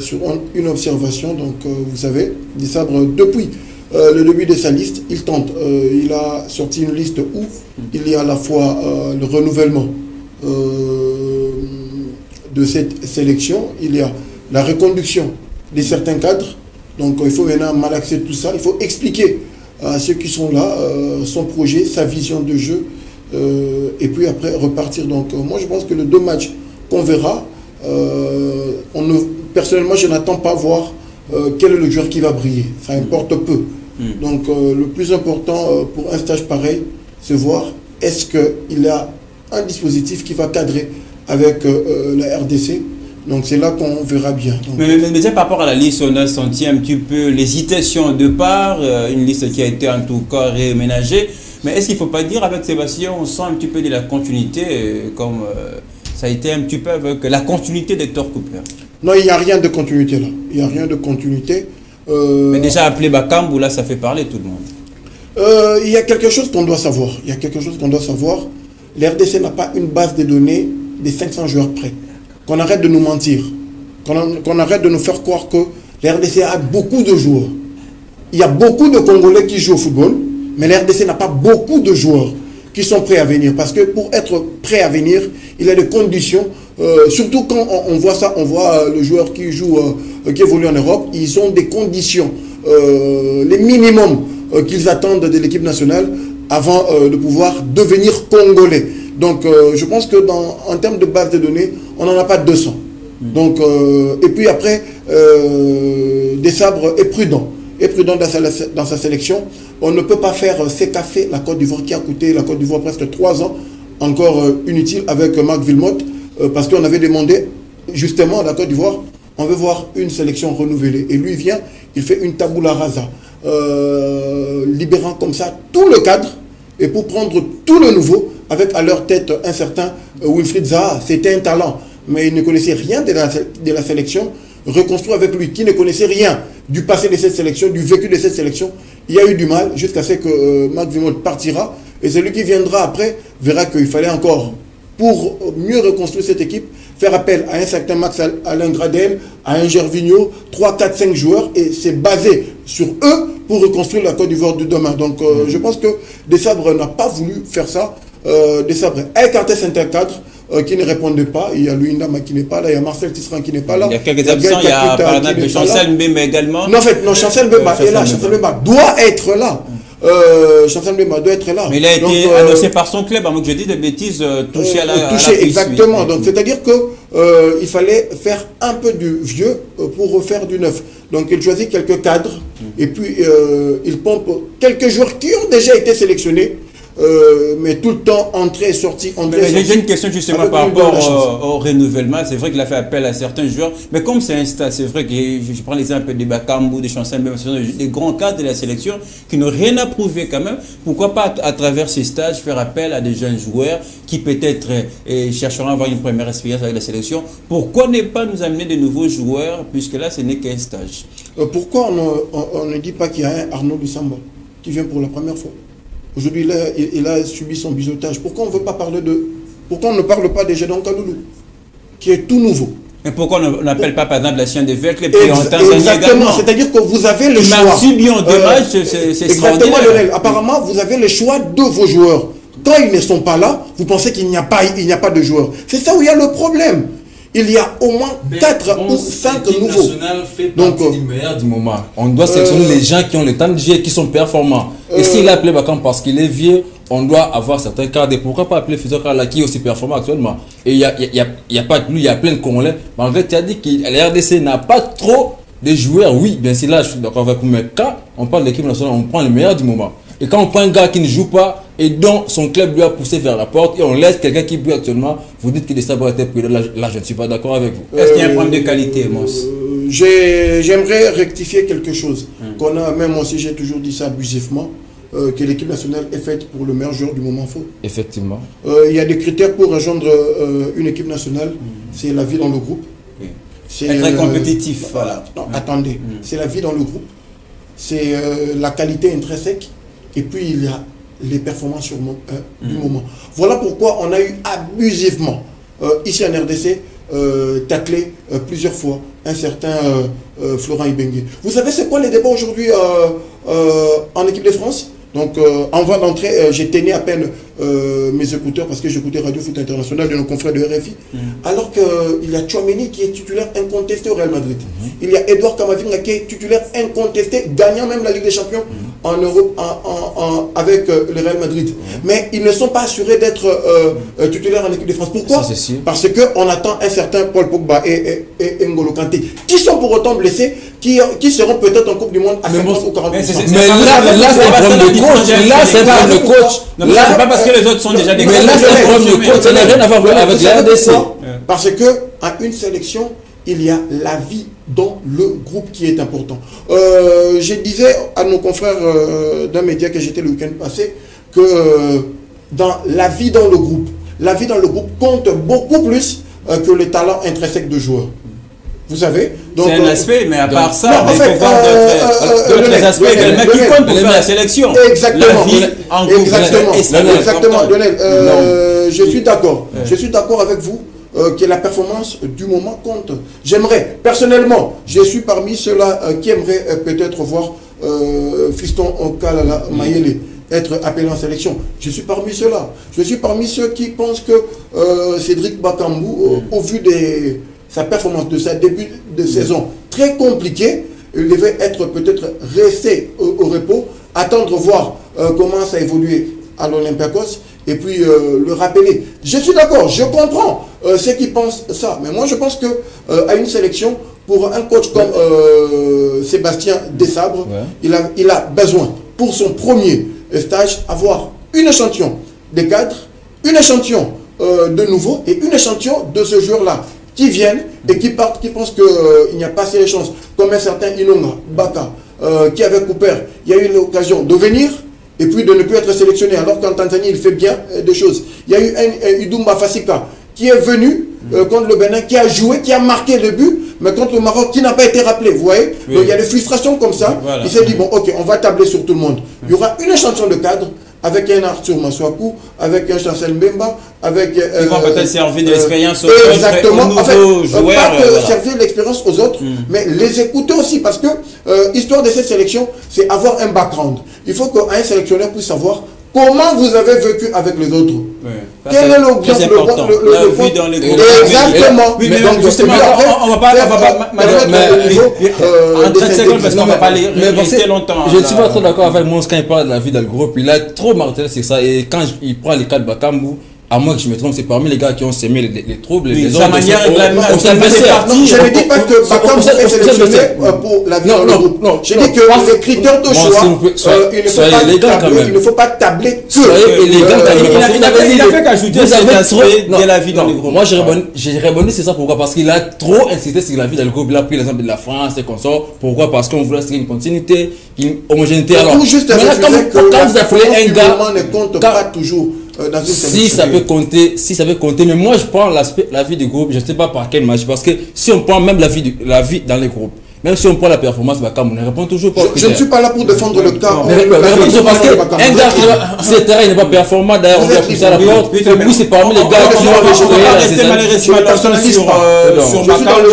[SPEAKER 3] sur une observation. Donc, vous savez, Desabre, depuis le début de sa liste, il tente. Il a sorti une liste où il y a à la fois le renouvellement de cette sélection, il y a la reconduction de certains cadres. Donc il faut maintenant malaxer tout ça. Il faut expliquer à ceux qui sont là son projet, sa vision de jeu. Et puis après repartir. Donc moi je pense que les 2 matchs qu'on verra, personnellement je n'attends pas voir quel est le joueur qui va briller. Ça importe peu. Donc le plus important pour un stage pareil, c'est voir est-ce qu'il y a un dispositif qui va cadrer avec la RDC. Donc c'est là qu'on verra bien. Donc,
[SPEAKER 1] mais par rapport à la liste, on a senti un petit peu l'hésitation de part, une liste qui a été en tout cas réaménagée. Mais est-ce qu'il ne faut pas dire avec Sébastien, on sent un petit peu de la continuité, comme ça a été un petit peu avec la continuité d'Hector Cooper?
[SPEAKER 3] Non, il n'y a rien de continuité là. Il n'y a rien de continuité.
[SPEAKER 1] Mais déjà appelé Bakambu, là ça fait parler tout le monde.
[SPEAKER 3] Il y a quelque chose qu'on doit savoir. Il y a quelque chose qu'on doit savoir. L'RDC n'a pas une base de données des 500 joueurs prêts. Qu'on arrête de nous mentir, qu'on arrête de nous faire croire que l'RDC a beaucoup de joueurs. Il y a beaucoup de Congolais qui jouent au football, mais l'RDC n'a pas beaucoup de joueurs qui sont prêts à venir. Parce que pour être prêt à venir, il y a des conditions. Surtout quand on voit ça, on voit le joueur qui joue, qui évolue en Europe, ils ont des conditions, les minimums qu'ils attendent de l'équipe nationale avant de pouvoir devenir Congolais. Donc je pense que en termes de base de données, on n'en a pas 200. Donc, et puis après, Desabre est prudent. Dans sa sélection. On ne peut pas faire s'écaffer la Côte d'Ivoire qui a coûté la Côte d'Ivoire presque 3 ans, encore inutile avec Marc Wilmot, parce qu'on avait demandé justement à la Côte d'Ivoire, on veut voir une sélection renouvelée. Et lui vient, il fait une tabula rasa, libérant comme ça tout le cadre, et pour prendre tout le nouveau, avec à leur tête un certain Wilfried Zaha. C'était un talent, mais il ne connaissait rien de la sélection. Reconstruit avec lui, qui ne connaissait rien du passé de cette sélection, du vécu de cette sélection, il y a eu du mal jusqu'à ce que Marc Wilmot partira. Et celui qui viendra après verra qu'il fallait encore, pour mieux reconstruire cette équipe, faire appel à un certain Max Alain Gradel, à un Gervinho, 3, 4, 5 joueurs, et c'est basé sur eux pour reconstruire la Côte d'Ivoire de demain. Donc je pense que Desabre n'a pas voulu faire ça. Desabre a écarté certains cadres qui ne répondent pas. Il y a Louis Ndama qui n'est pas là, il y a Marcel Tisserand qui n'est pas là.
[SPEAKER 1] Il y a quelques absents, il y a par exemple Chancel Mbemba également.
[SPEAKER 3] Non, en fait, non, Chancel Mbemba est là. Chancel Mbemba doit être là. Chancel Mbemba doit être là.
[SPEAKER 1] Mais il a été annoncé par son club, avant que je dise des bêtises, touché à la
[SPEAKER 3] touché, exactement. Oui. Donc c'est-à-dire que il fallait faire un peu du vieux pour refaire du neuf. Donc il choisit quelques cadres et puis il pompe quelques joueurs qui ont déjà été sélectionnés. Mais tout le temps entrée et sortie.
[SPEAKER 1] J'ai une question justement par rapport au renouvellement. C'est vrai qu'il a fait appel à certains joueurs, mais comme c'est un stade, c'est vrai que je prends l'exemple de Bakambu, de Chancel, des grands cadres de la sélection qui n'ont rien à prouver quand même. Pourquoi pas à travers ces stages faire appel à des jeunes joueurs qui peut-être chercheront à avoir une première expérience avec la sélection? Pourquoi ne pas nous amener de nouveaux joueurs puisque là ce n'est qu'un stage?
[SPEAKER 3] Pourquoi on ne dit pas qu'il y a un Arnaud Dussamba qui vient pour la première fois? Aujourd'hui, il a subi son biseautage. Pourquoi on ne veut pas parler de... Pourquoi on ne parle pas de Gédon Kaloulou, qui est tout nouveau?
[SPEAKER 1] Mais pourquoi on n'appelle pas, par exemple, la chienne de Vercle et en Tanzanie
[SPEAKER 3] exactement, c'est-à-dire que vous avez le choix.
[SPEAKER 1] Il m'a subi en dommage, c'est
[SPEAKER 3] exactement, Lionel. Apparemment, vous avez le choix de vos joueurs. Quand ils ne sont pas là, vous pensez qu'il n'y a pas de joueurs. C'est ça où il y a le problème. Il y a au moins 4 ou 5 nouveaux.
[SPEAKER 2] Fait donc, du meilleur du moment. On doit sélectionner les gens qui ont le temps de jouer et qui sont performants. Et s'il a appelé Bakam parce qu'il est vieux, on doit avoir certains cadres. Et pourquoi pas appeler Fizokar là qui est aussi performant actuellement? Et il n'y a pas que lui, il y a plein de Congolais. Mais en fait, tu as dit que la RDC n'a pas trop de joueurs. Oui, bien sûr, là, je suis d'accord avec vous. Mais quand on parle de l'équipe nationale, on prend le meilleur du moment. Et quand on prend un gars qui ne joue pas et dont son club lui a poussé vers la porte et on laisse quelqu'un qui brille actuellement, vous dites que Desabre était prudent. Là, je ne suis pas d'accord avec vous.
[SPEAKER 1] Est-ce qu'il y a un problème de qualité, Mons?
[SPEAKER 3] J'aimerais rectifier quelque chose. Qu'on a, même aussi, j'ai toujours dit ça abusivement, que l'équipe nationale est faite pour le meilleur joueur du moment faux.
[SPEAKER 2] Effectivement.
[SPEAKER 3] Il y a des critères pour rejoindre une équipe nationale. C'est la vie dans le groupe.
[SPEAKER 1] C'est très compétitif. Voilà.
[SPEAKER 3] Non, attendez. C'est la vie dans le groupe. C'est la qualité intrinsèque. Et puis, il y a les performances du moment. Voilà pourquoi on a eu abusivement, ici en RDC, taclé plusieurs fois un certain Florent Ibenge. Vous savez c'est quoi les débats aujourd'hui en équipe de France? Donc, en voie d'entrée, j'ai tenu à peine mes écouteurs parce que j'écoutais Radio Foot International de nos confrères de RFI. Alors qu'il y a Tchouaméni qui est titulaire incontesté au Real Madrid. Il y a Edouard Camavinga qui est titulaire incontesté, gagnant même la Ligue des Champions en Europe avec le Real Madrid. Mais ils ne sont pas assurés d'être titulaires en équipe de France. Pourquoi? Parce qu'on attend un certain Paul Pogba et N'Golo Kanté, qui sont pour autant blessés, qui seront peut-être en Coupe du Monde à 50 ou 40%.
[SPEAKER 2] Mais là, c'est un problème de coach. Là, c'est un problème de coach.
[SPEAKER 1] Là, c'est pas parce que les autres sont déjà des
[SPEAKER 2] mais là, c'est un problème de coach. Ça n'a rien à voir avec la RDC.
[SPEAKER 3] Parce que à une sélection, il y a la vie dans le groupe qui est important. Je disais à nos confrères d'un média que j'étais le week-end passé que dans la vie dans le groupe compte beaucoup plus que le talent intrinsèque de joueurs. Vous savez,
[SPEAKER 1] c'est un aspect, mais à part ça, il faut voir d'autres aspects également qui comptent pour faire la sélection.
[SPEAKER 3] Exactement.
[SPEAKER 1] Exactement.
[SPEAKER 3] Lionel, je suis d'accord. Je suis d'accord avec vous que la performance du moment compte. J'aimerais, personnellement, je suis parmi ceux-là qui aimeraient peut-être voir Fiston Okalala Mayele être appelé en sélection. Je suis parmi ceux-là. Je suis parmi ceux qui pensent que Cédric Bakambu, au vu de sa performance de sa début de saison très compliqué, il devait être peut-être resté au repos, attendre voir comment ça évolue à l'Olympiakos et puis le rappeler. Je suis d'accord, je comprends ceux qui pensent ça, mais moi je pense que à une sélection, pour un coach comme Sébastien Desabre, il a besoin pour son premier stage avoir une échantillon des cadres, une échantillon de nouveau et une échantillon de ce joueur-là qui viennent et qui partent, qui pensent qu'il n'y a pas assez de chance, comme un certain Inonga, Baka, qui avec Cooper, il y a eu l'occasion de venir et puis de ne plus être sélectionné, alors qu'en Tanzanie, il fait bien des choses. Il y a eu un Idumba Fasika qui est venu contre le Bénin, qui a joué, qui a marqué le but, mais contre le Maroc, qui n'a pas été rappelé, vous voyez. Donc il y a des frustrations comme ça. Voilà. Il s'est dit, bon, ok, on va tabler sur tout le monde. Il y aura une échantillon de cadre, avec un Arthur Maswaku, avec un Chancel Mbemba, avec...
[SPEAKER 1] Ils vont peut-être servir de l'expérience aux
[SPEAKER 3] exactement.
[SPEAKER 1] Autres, aux joueurs,
[SPEAKER 3] pas que servir l'expérience aux autres, mais les écouter aussi, parce que histoire de cette sélection, c'est avoir un background. Il faut qu'un sélectionneur puisse savoir comment vous avez vécu avec les autres. Quel est le
[SPEAKER 1] vie dans les groupes.
[SPEAKER 3] Exactement.
[SPEAKER 1] Oui, mais donc justement, on va pas en 30 secondes parce qu'on va pas rester longtemps.
[SPEAKER 2] Je ne suis pas trop d'accord avec Mons quand il parle de la vie dans le groupe. Il a trop martelé sur ça. Et quand il prend les cas de Bakambu, à moins que je me trompe, c'est parmi les gars qui ont sémé les troubles.
[SPEAKER 1] Sa manière de
[SPEAKER 3] je ne dis pas que Bakambu est sélectionné pour la vie dans le groupe. Je dis que les critères de choix, il ne faut pas tabler que.
[SPEAKER 2] Soyez élégant.
[SPEAKER 1] Il a fait qu'ajouter cet aspect de la vie dans le groupe.
[SPEAKER 2] Moi, j'ai rebondi sur ça. Pourquoi? Parce qu'il a trop insisté sur la vie dans le groupe. Il a pris l'exemple de la France et consorts. Pourquoi? Parce qu'on voulait une continuité, une homogénéité. Alors, quand vous appelez un gars,
[SPEAKER 3] ne compte pas toujours.
[SPEAKER 2] Si ça peut compter, mais moi je prends la vie du groupe, je ne sais pas par quel match, parce que si on prend même la vie dans les groupes, même si on prend la performance, on ne répond toujours pas.
[SPEAKER 3] Je ne suis pas là pour défendre le cas.
[SPEAKER 2] Parce qu'un gars, si le terrain n'est pas performant, d'ailleurs on doit pousser à la porte. Oui, c'est parmi les gars qui ont
[SPEAKER 1] rester malheureusement sur Bakambu,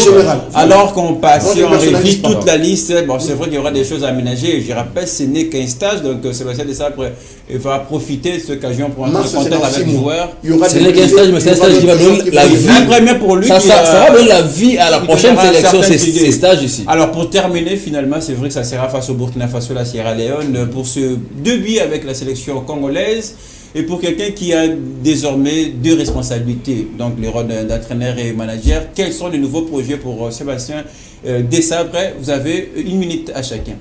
[SPEAKER 1] alors qu'on passe en revue toute la liste. Bon, c'est vrai qu'il y aura des choses à aménager. Je rappelle, ce n'est qu'un stage, donc Sébastien Desabre va profiter de cette occasion pour entrer en contact avec les joueurs.
[SPEAKER 2] Ce n'est qu'un stage, mais c'est un stage qui va donner la vie.
[SPEAKER 1] Un premier pour lui.
[SPEAKER 2] Ça va donner la vie à la prochaine sélection, ces stages ici.
[SPEAKER 1] Alors pour terminer, finalement, c'est vrai que ça sera face au Burkina Faso, la Sierra Leone, pour ce début avec la sélection congolaise et pour quelqu'un qui a désormais deux responsabilités, donc les rôles d'entraîneur et manager. Quels sont les nouveaux projets pour Sébastien Desabre? Vous avez une minute à chacun.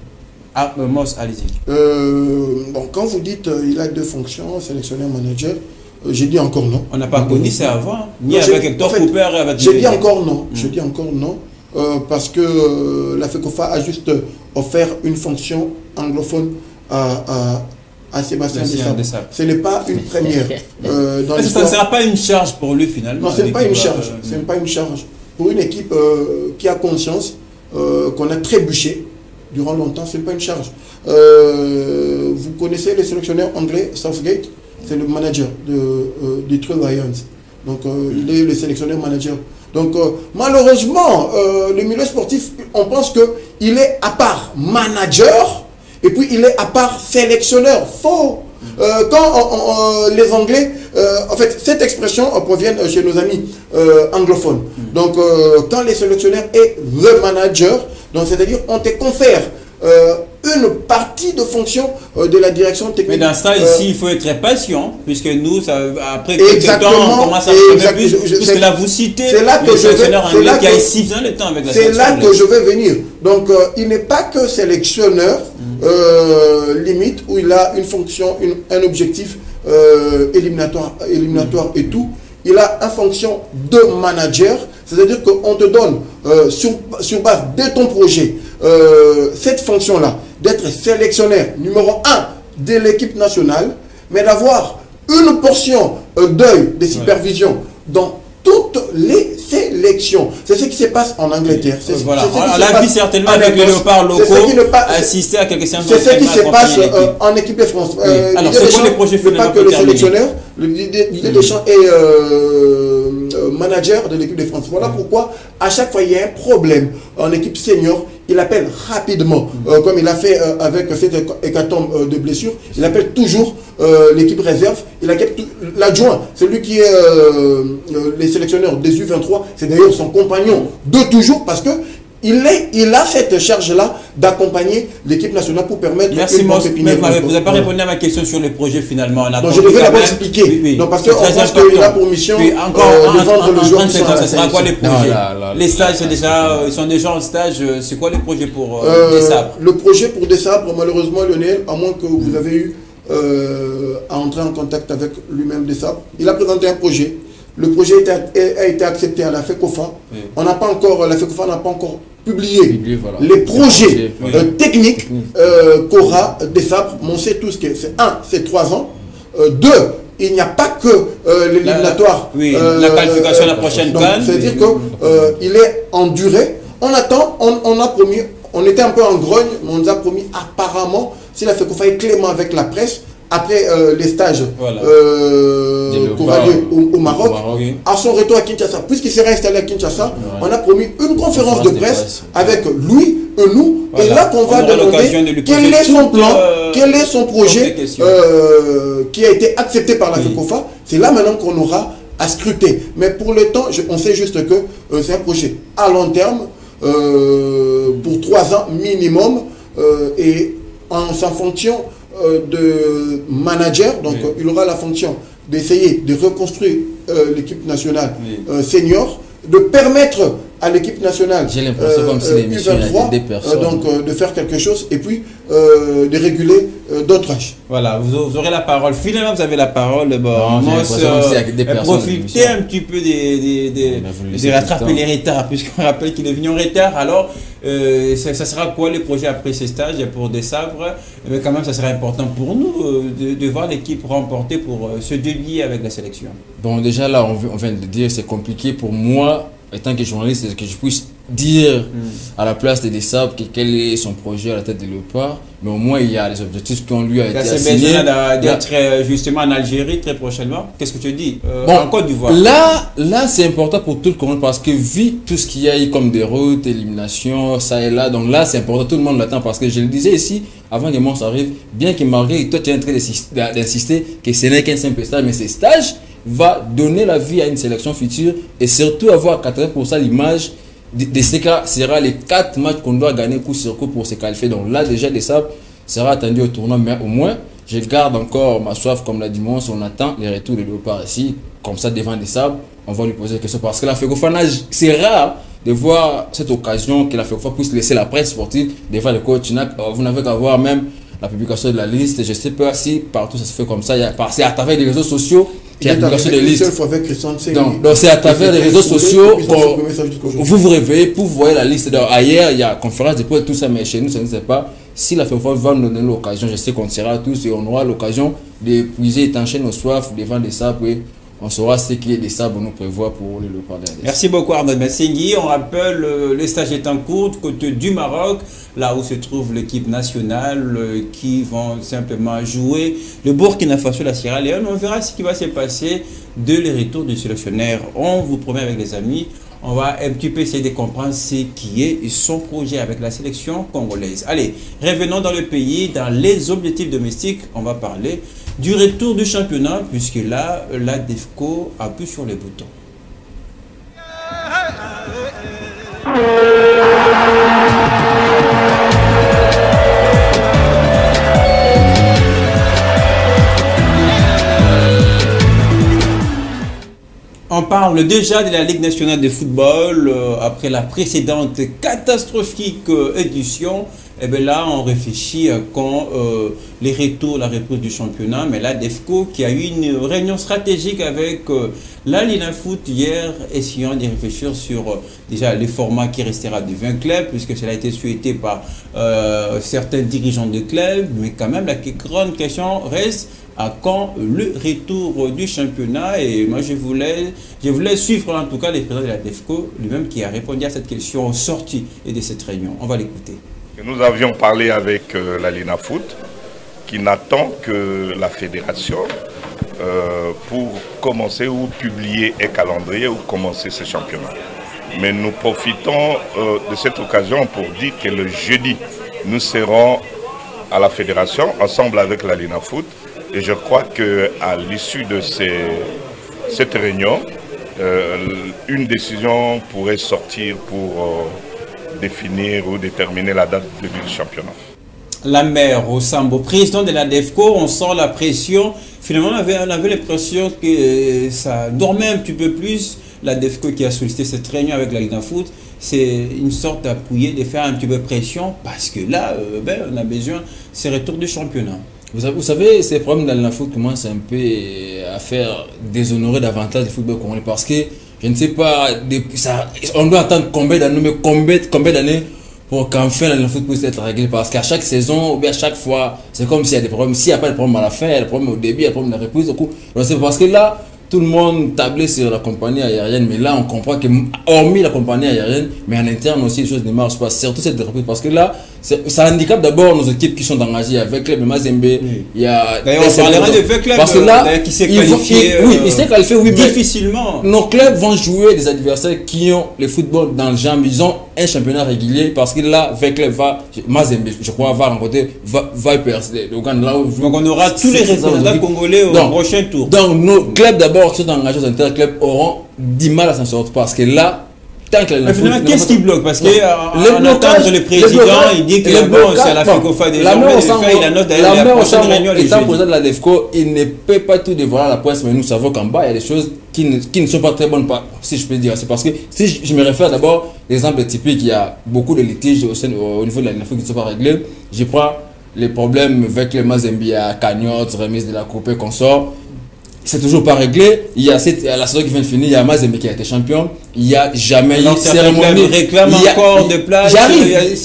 [SPEAKER 1] Ah, Moss, allez-y.
[SPEAKER 3] Bon, quand vous dites il a deux fonctions, sélectionneur-manager, j'ai dit encore non.
[SPEAKER 1] On n'a pas connu ça avant, ni avec Hector Cooper et avec...
[SPEAKER 3] J'ai dit encore non. Je dis encore non. Parce que la FECOFA a juste offert une fonction anglophone à Sébastien Desabre. Ce n'est pas une première.
[SPEAKER 1] Ça ne sera pas une charge pour lui finalement.
[SPEAKER 3] Non, ce n'est pas une charge. Ce n'est pas une charge. Pour une équipe qui a conscience qu'on a trébuché durant longtemps, ce n'est pas une charge. Vous connaissez le sélectionneur anglais Southgate, c'est le manager de Detroit Lions. Donc il est le sélectionneur manager. Donc malheureusement, le milieu sportif, on pense qu'il est à part manager, et puis il est à part sélectionneur. Faux. Quand les Anglais, en fait, cette expression provient chez nos amis anglophones. Donc, quand les sélectionneurs est le manager, donc c'est-à-dire on te confère une partie de fonction de la direction technique.
[SPEAKER 1] Mais dans ça, ici, il faut être très patient, puisque nous, ça, après quelques temps, on commence à faire plus, puisque là, vous citez le sélectionneur anglais qui a 6 ans le temps avec la sélection.
[SPEAKER 3] C'est là que je vais venir. Donc, il n'est pas que sélectionneur, limite, où il a une fonction, un objectif éliminatoire et tout. Il a une fonction de manager, c'est-à-dire qu'on te donne, sur base de ton projet, cette fonction-là, d'être sélectionneur numéro 1 de l'équipe nationale, mais d'avoir une portion d'œil de supervision dans toutes les sélections. C'est ce qui se passe en Angleterre.
[SPEAKER 1] Voilà. On l'a vu certainement avec les léopards locaux, assister à quelques séances.
[SPEAKER 3] C'est ce qui se passe en équipe de France.
[SPEAKER 1] Oui. Alors, c'est quoi les projets finalement?
[SPEAKER 3] Pas que le sélectionneur, Didier Deschamps est manager de l'équipe de France. Voilà pourquoi, à chaque fois, il y a un problème en équipe senior. Il appelle rapidement, comme il a fait avec cette hécatombe de blessures, il appelle toujours l'équipe réserve, il appelle l'adjoint, celui qui est les sélectionneurs des U23, c'est d'ailleurs son compagnon de toujours, parce que il a cette charge-là d'accompagner l'équipe nationale pour permettre...
[SPEAKER 1] Merci, vous n'avez pas répondu à ma question sur le projet finalement.
[SPEAKER 3] Donc je devais d'abord expliquer. Oui. Donc, parce qu'on pense qu'il a pour mission de vendre le joueur.
[SPEAKER 1] Ça sera quoi les projets? Les stages, ils sont déjà en stage. C'est quoi les projets pour des sabres?
[SPEAKER 3] Le projet pour des sabres, malheureusement, Lionel, à moins que vous avez eu à entrer en contact avec lui-même des sabres, il a présenté un projet. Le projet a été accepté à la FECOFA. Oui. La FECOFA n'a pas encore publié les projets techniques qu'aura des sabres. On sait tous que c'est 1, c'est 3 ans. 2, il n'y a pas que l'éliminatoire.
[SPEAKER 1] La qualification à la prochaine CAN.
[SPEAKER 3] C'est-à-dire qu'il est en durée. On attend, on a promis, on était un peu en grogne, mais on nous a promis apparemment, si la FECOFA est clément avec la presse, après les stages pour aller au Maroc, à son retour à Kinshasa, puisqu'il sera installé à Kinshasa, on a promis une conférence de presse avec lui et nous, et là qu'on va demander quel est son plan, quel est son projet qui a été accepté par la FECOFA. C'est là maintenant qu'on aura à scruter. Mais pour le temps, on sait juste que c'est un projet à long terme, pour 3 ans minimum, et en sa fonction de manager, donc il aura la fonction d'essayer de reconstruire l'équipe nationale senior, de permettre à l'équipe nationale U23 donc de faire quelque chose et puis de réguler d'autres âges.
[SPEAKER 1] Voilà, vous aurez la parole. Finalement, vous avez la parole. Profitez un petit peu de rattraper les retards, puisqu'on rappelle qu'il est venu en retard. Alors, ça sera quoi les projets après ces stages pour des sabres? Mais quand même, ça sera important pour nous de voir l'équipe remporter pour se délier avec la sélection.
[SPEAKER 2] Bon, déjà là, on vient de dire, c'est compliqué pour moi, étant que journaliste, que je puisse dire à la place des sabres quel est son projet à la tête de Léopard, mais au moins il y a les objectifs qu'on lui a été assignés.
[SPEAKER 1] D'être justement en Algérie très prochainement. Qu'est-ce que tu dis en Côte d'Ivoire?
[SPEAKER 2] Là c'est important pour tout le monde parce que vu tout ce qu'il y a eu comme des routes, éliminations, ça et là, donc là c'est important, tout le monde l'attend parce que je le disais ici, avant que moi ça arrive, bien que malgré toi tu es en train d'insister que ce n'est qu'un simple stage, mais ces stages va donner la vie à une sélection future et surtout avoir 80% l'image de ce cas sera les 4 matchs qu'on doit gagner coup sur coup pour se qualifier. Donc là déjà les sabres sera attendu au tournoi, mais au moins je garde encore ma soif comme l'a dimanche, on attend les retours de Léopard ici, comme ça devant des sabres, on va lui poser des questions parce que la FECOFA, c'est rare de voir cette occasion que la FECOFA puisse laisser la presse sportive devant le coach. Vous n'avez qu'à voir même la publication de la liste, je ne sais pas si partout ça se fait comme ça, c'est à travers les réseaux sociaux. Donc c'est à travers les réseaux sociaux vous réveillez pour voir la liste. Ailleurs, il y a conférence de presse, tout ça, mais chez nous, ça ne sait pas. Si la FECOFA va nous donner l'occasion, je sais qu'on sera tous et on aura l'occasion d'épuiser, étancher nos soifs devant des sabres. On saura ce qui est des sabres nous prévoit pour le Léopard.
[SPEAKER 1] Merci beaucoup Arnaud Messingui. On rappelle, le stage est en cours côté du Maroc, là où se trouve l'équipe nationale qui vont simplement jouer le Burkina Faso, la Sierra Leone. On verra ce qui va se passer de les retours du sélectionneur. On vous promet avec les amis, On va un petit peu essayer de comprendre ce qui est son projet avec la sélection congolaise. Allez, revenons dans le pays, dans les objectifs domestiques. On va parler du retour du championnat, puisque là, la DEFCO appuie sur les boutons. On parle déjà de la Ligue nationale de football après la précédente catastrophique édition. Et bien là, on réfléchit quand les retours, la reprise du championnat. Mais la DEFCO qui a eu une réunion stratégique avec la Linafoot hier, essayant de réfléchir sur déjà les formats qui restera de 20 clubs, puisque cela a été souhaité par certains dirigeants de clubs. Mais quand même, la grande question reste à quand le retour du championnat. Et moi, je voulais suivre en tout cas les présidents de la DEFCO, lui-même qui a répondu à cette question en sortie de cette réunion. On va l'écouter.
[SPEAKER 4] Nous avions parlé avec la Linafoot qui n'attend que la fédération pour commencer ou publier un calendrier ou commencer ce championnat. Mais nous profitons de cette occasion pour dire que le jeudi, nous serons à la fédération ensemble avec la Linafoot. Et je crois qu'à l'issue de cette réunion, une décision pourrait sortir pour définir ou déterminer la date du championnat.
[SPEAKER 1] La mère au Sambo, président de la DEFCO, on sent la pression. Finalement, on avait l'impression que ça dormait un petit peu plus. La DEFCO qui a sollicité cette réunion avec la Linafoot, c'est une sorte d'appuyer, de faire un petit peu pression parce que là, on a besoin de ce retour du championnat.
[SPEAKER 2] Vous savez, ces problèmes de la Linafoot commencent un peu à faire déshonorer davantage le football congolais parce que je ne sais pas, on doit attendre combien d'années pour qu'enfin la Linafoot puisse être réglée. Parce qu'à chaque saison, ou bien à chaque fois, c'est comme s'il y a des problèmes. S'il n'y a pas de problème à la fin, il y a des problèmes au début, il y a des problèmes de la reprise. C'est parce que là, tout le monde tablait sur la compagnie aérienne, mais là, on comprend que, hormis la compagnie aérienne, mais en interne aussi, les choses ne marchent pas. Surtout cette reprise, parce que là, ça handicape d'abord nos équipes qui sont engagées avec Club de Mazembe.
[SPEAKER 1] Oui.
[SPEAKER 2] Il y a.
[SPEAKER 1] D'ailleurs, on parlera de clubs
[SPEAKER 2] parce que là,
[SPEAKER 1] qui s'est qualifié.
[SPEAKER 2] Il s'est qualifié, oui,
[SPEAKER 1] difficilement.
[SPEAKER 2] Nos clubs vont jouer des adversaires qui ont le football dans le genre, ils ont un championnat régulier, parce que là, Club va, Mazembe, je crois, va rencontrer Vipers, donc
[SPEAKER 1] on aura tous les représentants congolais au prochain tour.
[SPEAKER 2] Donc, nos clubs d'abord qui sont engagés dans interclubs auront du mal à s'en sortir, parce que là,
[SPEAKER 1] mais finalement, qu'est-ce qui bloque? Parce que en attendant le président, il dit que c'est à la FECOFA déjà. Il a noté la prochaine réunion.
[SPEAKER 2] Étant président de la DEFCO, il ne peut pas tout dévoiler à la presse, mais nous savons qu'en bas, il y a des choses qui ne sont pas très bonnes, si je peux dire. C'est parce que si je me réfère d'abord, l'exemple typique, il y a beaucoup de litiges au niveau de la DEFCO qui ne sont pas réglés. Je prends les problèmes avec les Mazembia, cagnotte, remise de la coupe et consort. C'est toujours pas réglé. Il y a la saison qui vient de finir, il y a Mazembe qui a été champion. Il n'y a jamais eu cérémonie.
[SPEAKER 1] Réclame encore de place.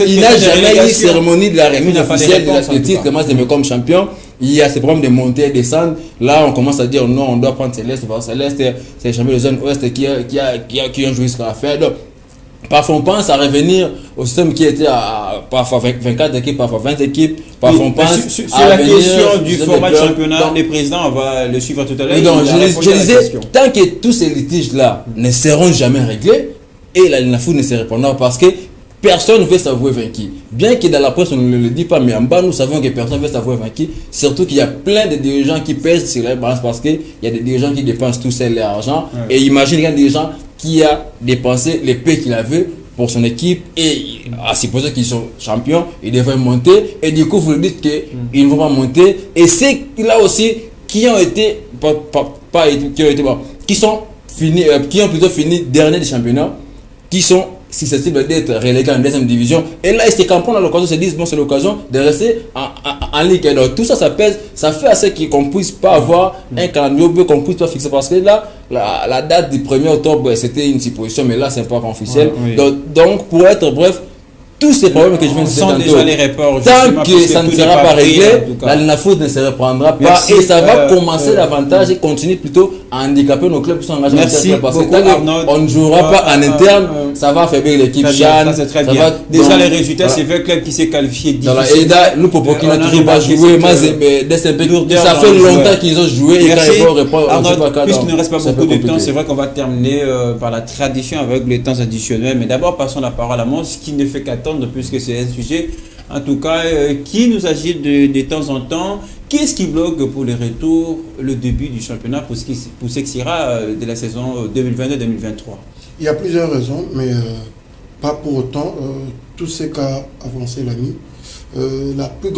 [SPEAKER 2] Il n'a jamais eu cérémonie de la remise officielle de titre de Mazembe comme champion. Il y a ces problèmes de montée et descendre. Là, on commence à dire non, on doit prendre Céleste parce que Céleste, c'est les champions de zone ouest qui ont joué jusqu'à la fin. Donc, parfois on pense à revenir au système qui était à parfois 24 équipes, parfois 20 équipes. Parfois on pense
[SPEAKER 1] sur la question du format de championnat, les présidents, on va le suivre tout à l'heure.
[SPEAKER 2] Donc je disais, tant que tous ces litiges-là ne seront jamais réglés, et la Linafoot ne se répondra parce que personne ne veut s'avouer vaincu. Bien que dans la presse on ne le dit pas, mais en bas nous savons que personne ne veut s'avouer vaincu. Surtout qu'il y a plein de dirigeants qui pèsent sur les balances parce qu'il y a des dirigeants qui dépensent tout seul leur argent. Ouais. Et imagine qu'il y a des dirigeants qui a dépensé les paix qu'il avait pour son équipe et à supposer qu'ils sont champions, ils devraient monter et du coup vous le dites qu'ils ne vont pas monter et c'est là aussi qui ont été qui ont plutôt fini dernier du championnat, qui sont susceptibles d'être relégués en deuxième division. Et là, ils se campent à l'occasion, se disent bon, c'est l'occasion de rester en Ligue. Donc tout ça, ça pèse, ça fait assez qu'on puisse pas avoir un calendrier, qu'on puisse pas fixer. Parce que là, la date du 1er octobre, c'était une supposition, mais là, c'est pas officiel. Oui. Donc, pour être bref, tous ces problèmes que je viens de citer
[SPEAKER 1] Sans
[SPEAKER 2] tantôt,
[SPEAKER 1] déjà les reports,
[SPEAKER 2] tant que ça ne sera pas réglé, la LINAFOOT ne se reprendra pas.
[SPEAKER 1] Merci,
[SPEAKER 2] et ça va commencer davantage et continuer plutôt à handicaper nos clubs qui sont engagés en interclub. Parce que tant qu'on ne jouera pas en interne, ça va affaiblir l'équipe Chan.
[SPEAKER 1] Ça c'est très bien. Déjà les résultats, c'est le club qui s'est qualifié difficilement.
[SPEAKER 2] Nous pour qui n'a toujours pas joué, ça fait longtemps qu'ils ont joué et quand ils vont répondre,
[SPEAKER 1] puisqu'il ne reste pas beaucoup de temps, c'est vrai qu'on va terminer par la tradition avec les temps additionnels. Mais d'abord, passons la parole à Mons qui ne fait qu'attendre puisque c'est un sujet, en tout cas, qui nous agite de temps en temps. Qu'est-ce qui bloque pour le retour, le début du championnat pour ce qui sera de la saison 2022-2023?
[SPEAKER 3] Il y a plusieurs raisons, mais pas pour autant tout ce qu'a avancé l'ami. Le plus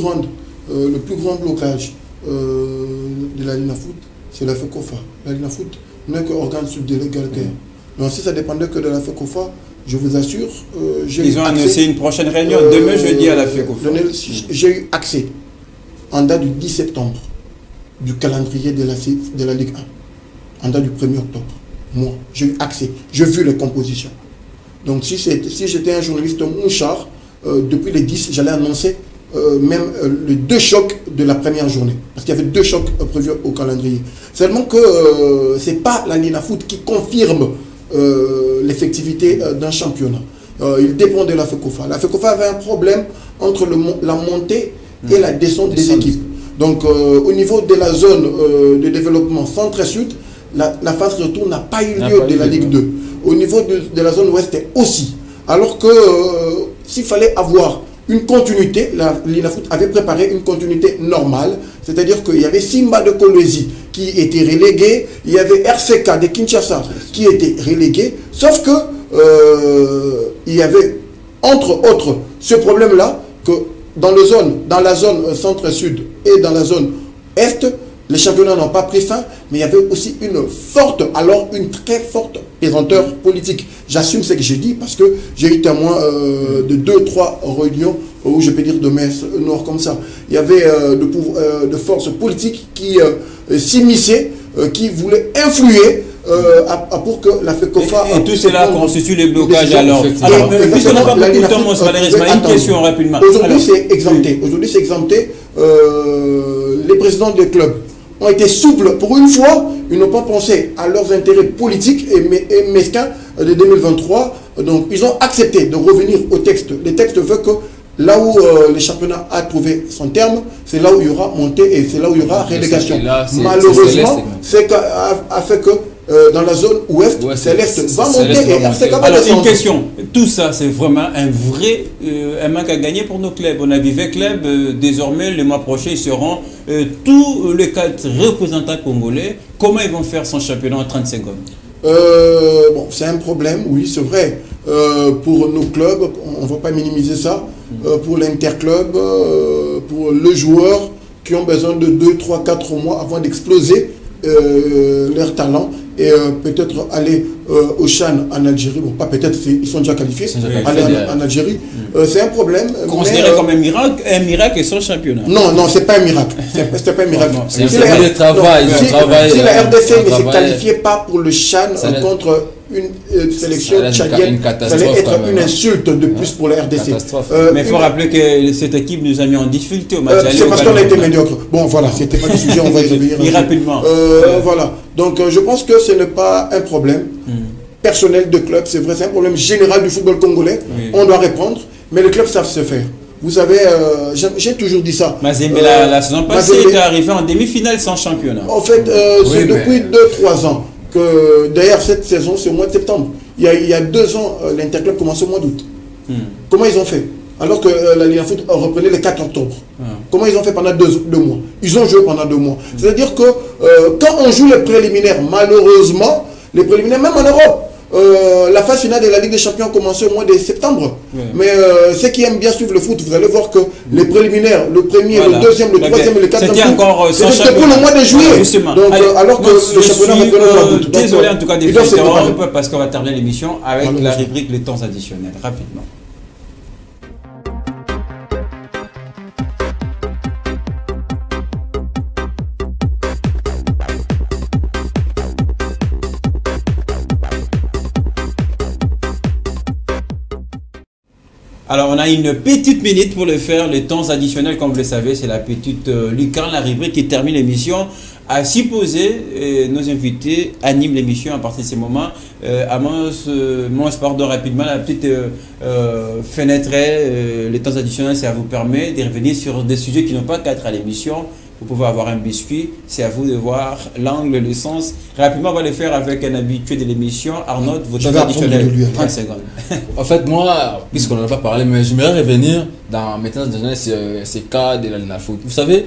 [SPEAKER 3] grand blocage de la LINAFOOT, c'est la FECOFA. La LINAFOOT n'est qu'organe subdélégataire. Donc si ça dépendait que de la FECOFA, je vous assure,
[SPEAKER 1] ils ont annoncé une prochaine réunion demain jeudi à la FECOFA.
[SPEAKER 3] J'ai eu accès en date du 10 septembre du calendrier de la Ligue 1, en date du 1er octobre. Moi, j'ai eu accès, j'ai vu les compositions. Donc si j'étais un journaliste mouchard, depuis les 10, j'allais annoncer même les 2 chocs de la première journée. Parce qu'il y avait 2 chocs prévus au calendrier. Seulement que ce n'est pas la LINAFOOT qui confirme l'effectivité d'un championnat. Il dépend de la FECOFA. La FECOFA avait un problème entre la montée et la descente des équipes. Donc au niveau de la zone de développement centre-sud, la phase retour n'a pas eu lieu de la Ligue 2. Au niveau de la zone ouest aussi. Alors que s'il fallait avoir une continuité, la LINAFOOT avait préparé une continuité normale, c'est-à-dire qu'il y avait Simba de Kolwezi qui était relégué, il y avait RCK de Kinshasa qui était relégué, sauf que il y avait entre autres ce problème-là que dans la zone centre-sud et dans la zone est, les championnats n'ont pas pris fin, mais il y avait aussi une très forte pesanteur politique. J'assume ce que j'ai dit parce que j'ai eu témoin de 2-3 réunions où je peux dire de Metz Nord comme ça. Il y avait de forces politiques qui s'immisçaient, qui voulaient influer pour que la FECOFA...
[SPEAKER 1] Et tout cela constitue les blocages alors. Alors, puisqu'on n'a pas beaucoup de temps, une question rapidement.
[SPEAKER 3] Aujourd'hui, c'est exempté. Aujourd'hui, c'est exempté. Les présidents des clubs ont été souples pour une fois, ils n'ont pas pensé à leurs intérêts politiques et mesquins de 2023. Donc ils ont accepté de revenir au texte. Le texte veut que là où le championnat a trouvé son terme, c'est là où il y aura montée et c'est là où il y aura relégation. Malheureusement, c'est a fait que dans la zone ouest, Céleste va monter et RCK va
[SPEAKER 1] alors,
[SPEAKER 3] descendre.
[SPEAKER 1] une question. Tout ça, c'est vraiment un manque à gagner pour nos clubs. On a vu 20 clubs. Désormais, le mois prochain, ils seront tous les 4 représentants congolais. Comment ils vont faire son championnat en 30 secondes?
[SPEAKER 3] Bon, c'est un problème, oui, c'est vrai. Pour nos clubs, on ne va pas minimiser ça. Pour l'interclub, pour les joueurs qui ont besoin de 2, 3, 4 mois avant d'exploser leur talent et peut-être aller au Chan en Algérie. Bon, pas peut-être, ils sont déjà qualifiés. Aller en Algérie. C'est un problème.
[SPEAKER 1] Considéré comme un miracle et son championnat.
[SPEAKER 3] Non, non, c'est pas un miracle. C'est pas un miracle.
[SPEAKER 2] C'est le travail.
[SPEAKER 3] Si la RDC ne se qualifiait pas pour le Chan contre une sélection tchadienne, ça allait être une insulte de plus pour la RDC.
[SPEAKER 1] Mais il faut rappeler que cette équipe nous a mis en difficulté au match.
[SPEAKER 3] C'est parce qu'on a été médiocre. Bon, voilà, c'était pas le sujet, on va y revenir.
[SPEAKER 1] Rapidement.
[SPEAKER 3] Voilà. Donc, je pense que ce n'est pas un problème personnel de club, c'est vrai, c'est un problème général du football congolais. On doit répondre, mais les clubs savent se faire. Vous savez, j'ai toujours dit ça.
[SPEAKER 1] Mazembe, la saison passée, était arrivé en demi-finale sans championnat.
[SPEAKER 3] En fait, c'est depuis 2-3 ans que, d'ailleurs, cette saison, c'est au mois de septembre. Il y a 2 ans, l'Interclub commençait au mois d'août. Comment ils ont fait? Alors que la LINAFOOT reprenait le 4 octobre. Comment ils ont fait pendant 2 mois? Ils ont joué pendant 2 mois. C'est-à-dire que quand on joue les préliminaires, malheureusement, les préliminaires, même en Europe, la phase finale de la Ligue des Champions a commencé au mois de septembre. Mais ceux qui aiment bien suivre le foot, vous allez voir que les préliminaires, le premier, le deuxième, le troisième et le quatrième, c'était pour le mois de juillet. Donc, alors que le championnat reprend au mois d'août.
[SPEAKER 1] Désolé en tout cas des un peu parce qu'on va terminer l'émission avec la rubrique les temps additionnels. Rapidement. Alors, on a une petite minute pour le faire. Les temps additionnels, comme vous le savez, c'est la petite lucarne, la rubrique qui termine l'émission. À s'y poser, nos invités animent l'émission à partir de ces moments. Mon sport rapidement, la petite fenêtre, les temps additionnels, ça vous permet de revenir sur des sujets qui n'ont pas qu'à être à l'émission. Vous pouvez avoir un biscuit, c'est à vous de voir l'angle, le sens. Rapidement, on va le faire avec un habitué de l'émission. Arnaud, votre temps additionnel, 30 secondes. En
[SPEAKER 2] fait, moi, puisqu'on n'en a pas parlé, mais j'aimerais revenir dans mes temps additionnels sur ces cas de la foot. Vous savez,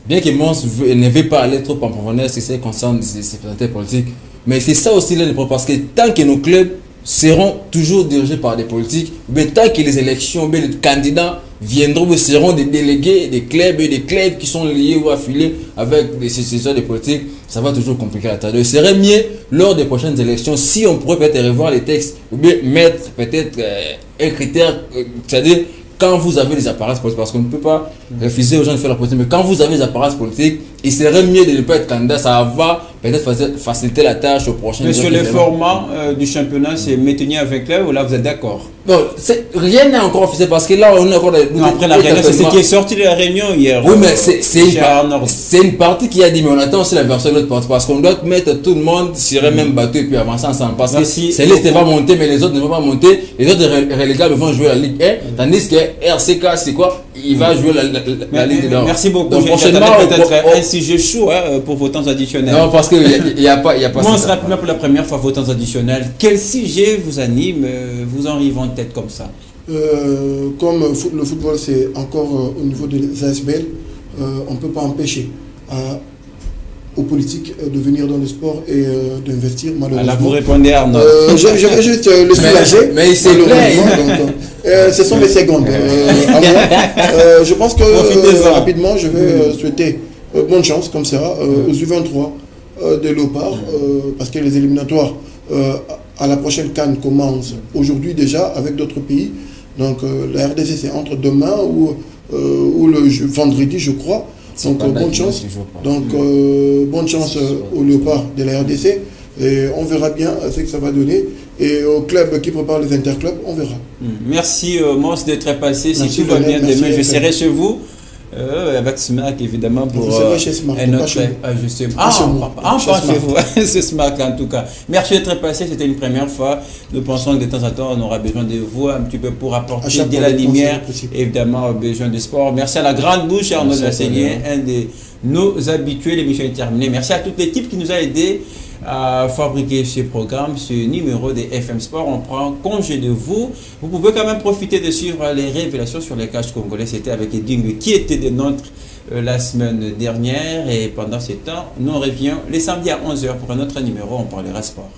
[SPEAKER 2] bien que Mons ne veut pas aller trop en profondeur, c'est ce qui concerne ces présenteurs politiques. Mais c'est ça aussi l'un des problèmes, parce que tant que nos clubs seront toujours dirigés par des politiques, mais tant que les élections, les candidats viendront ou seront des délégués des clubs et des clubs qui sont liés ou affiliés avec des institutions des politiques, ça va toujours compliquer la tâche. Il serait mieux lors des prochaines élections si on pourrait peut-être revoir les textes ou bien mettre peut-être un critère, c'est-à-dire quand vous avez des appareils politiques, parce qu'on ne peut pas refuser aux gens de faire la politique, mais quand vous avez des appareils politiques, il serait mieux de ne pas être candidat, ça va peut-être faciliter la tâche aux prochaines élections.
[SPEAKER 1] Mais sur le format du championnat, c'est maintenir avec là ou là vous êtes d'accord?
[SPEAKER 2] Bon, rien n'est encore officiel parce que là on est encore...
[SPEAKER 1] Après la réunion, c'est ce qui est sorti de la réunion hier.
[SPEAKER 2] Oui, mais c'est une partie qui a dit, mais on attend aussi la version de l'autre partie parce qu'on doit mettre tout le monde sur le même bateau et puis avancer ensemble. Parce que Céleste va monter, mais les autres ne vont pas monter. Les autres relégables vont jouer la Ligue 1, tandis que RCK, c'est quoi? Il va jouer la Ligue 1.
[SPEAKER 1] Merci beaucoup.
[SPEAKER 2] Donc, prochainement,
[SPEAKER 1] peut-être un sujet chaud pour vos temps additionnels.
[SPEAKER 2] Non, parce qu'il n'y a pas
[SPEAKER 1] Moi, on sera rapidement pour la première fois vos temps additionnels. Quel sujet vous anime, vous en arrivez en tête comme ça?
[SPEAKER 3] Comme le football, c'est encore au niveau des ASBL, on ne peut pas empêcher aux politiques de venir dans le sport et d'investir, malheureusement.
[SPEAKER 1] Alors, vous répondez Arnaud.
[SPEAKER 3] Je vais juste le soulager.
[SPEAKER 2] Mais il s'est
[SPEAKER 3] ce sont mes secondes. Je pense que rapidement, je vais souhaiter bonne chance comme ça aux U23 de Léopard, parce que les éliminatoires à la prochaine CAN commencent aujourd'hui déjà avec d'autres pays. Donc la RDC c'est entre demain ou le vendredi je crois. Donc bonne chance. Donc bonne chance au Léopard de la RDC et on verra bien ce que ça va donner. Et au club qui prépare les interclubs, on verra.
[SPEAKER 1] Merci Mons d'être passé. Si tout va bien demain, je serai chez vous. Avec Smack évidemment pour
[SPEAKER 3] un autre
[SPEAKER 1] pas chez vous. C'est Smack en tout cas. Merci d'être passé, c'était une première fois. Nous pensons que de temps en temps on aura besoin de vous un petit peu pour apporter de la lumière, évidemment besoin de sport. Merci à la grande bouche Arnaud Lassaigné, un de nos habitués. L'émission est terminée. Merci à toute l'équipe qui nous a aidés à fabriquer ce programme, ce numéro des FM Sport. On prend congé de vous. Vous pouvez quand même profiter de suivre les révélations sur les cages congolais. C'était avec Eding qui était des nôtres la semaine dernière. Et pendant ce temps, nous reviens les samedis à 11h pour un autre numéro. On parlera sport.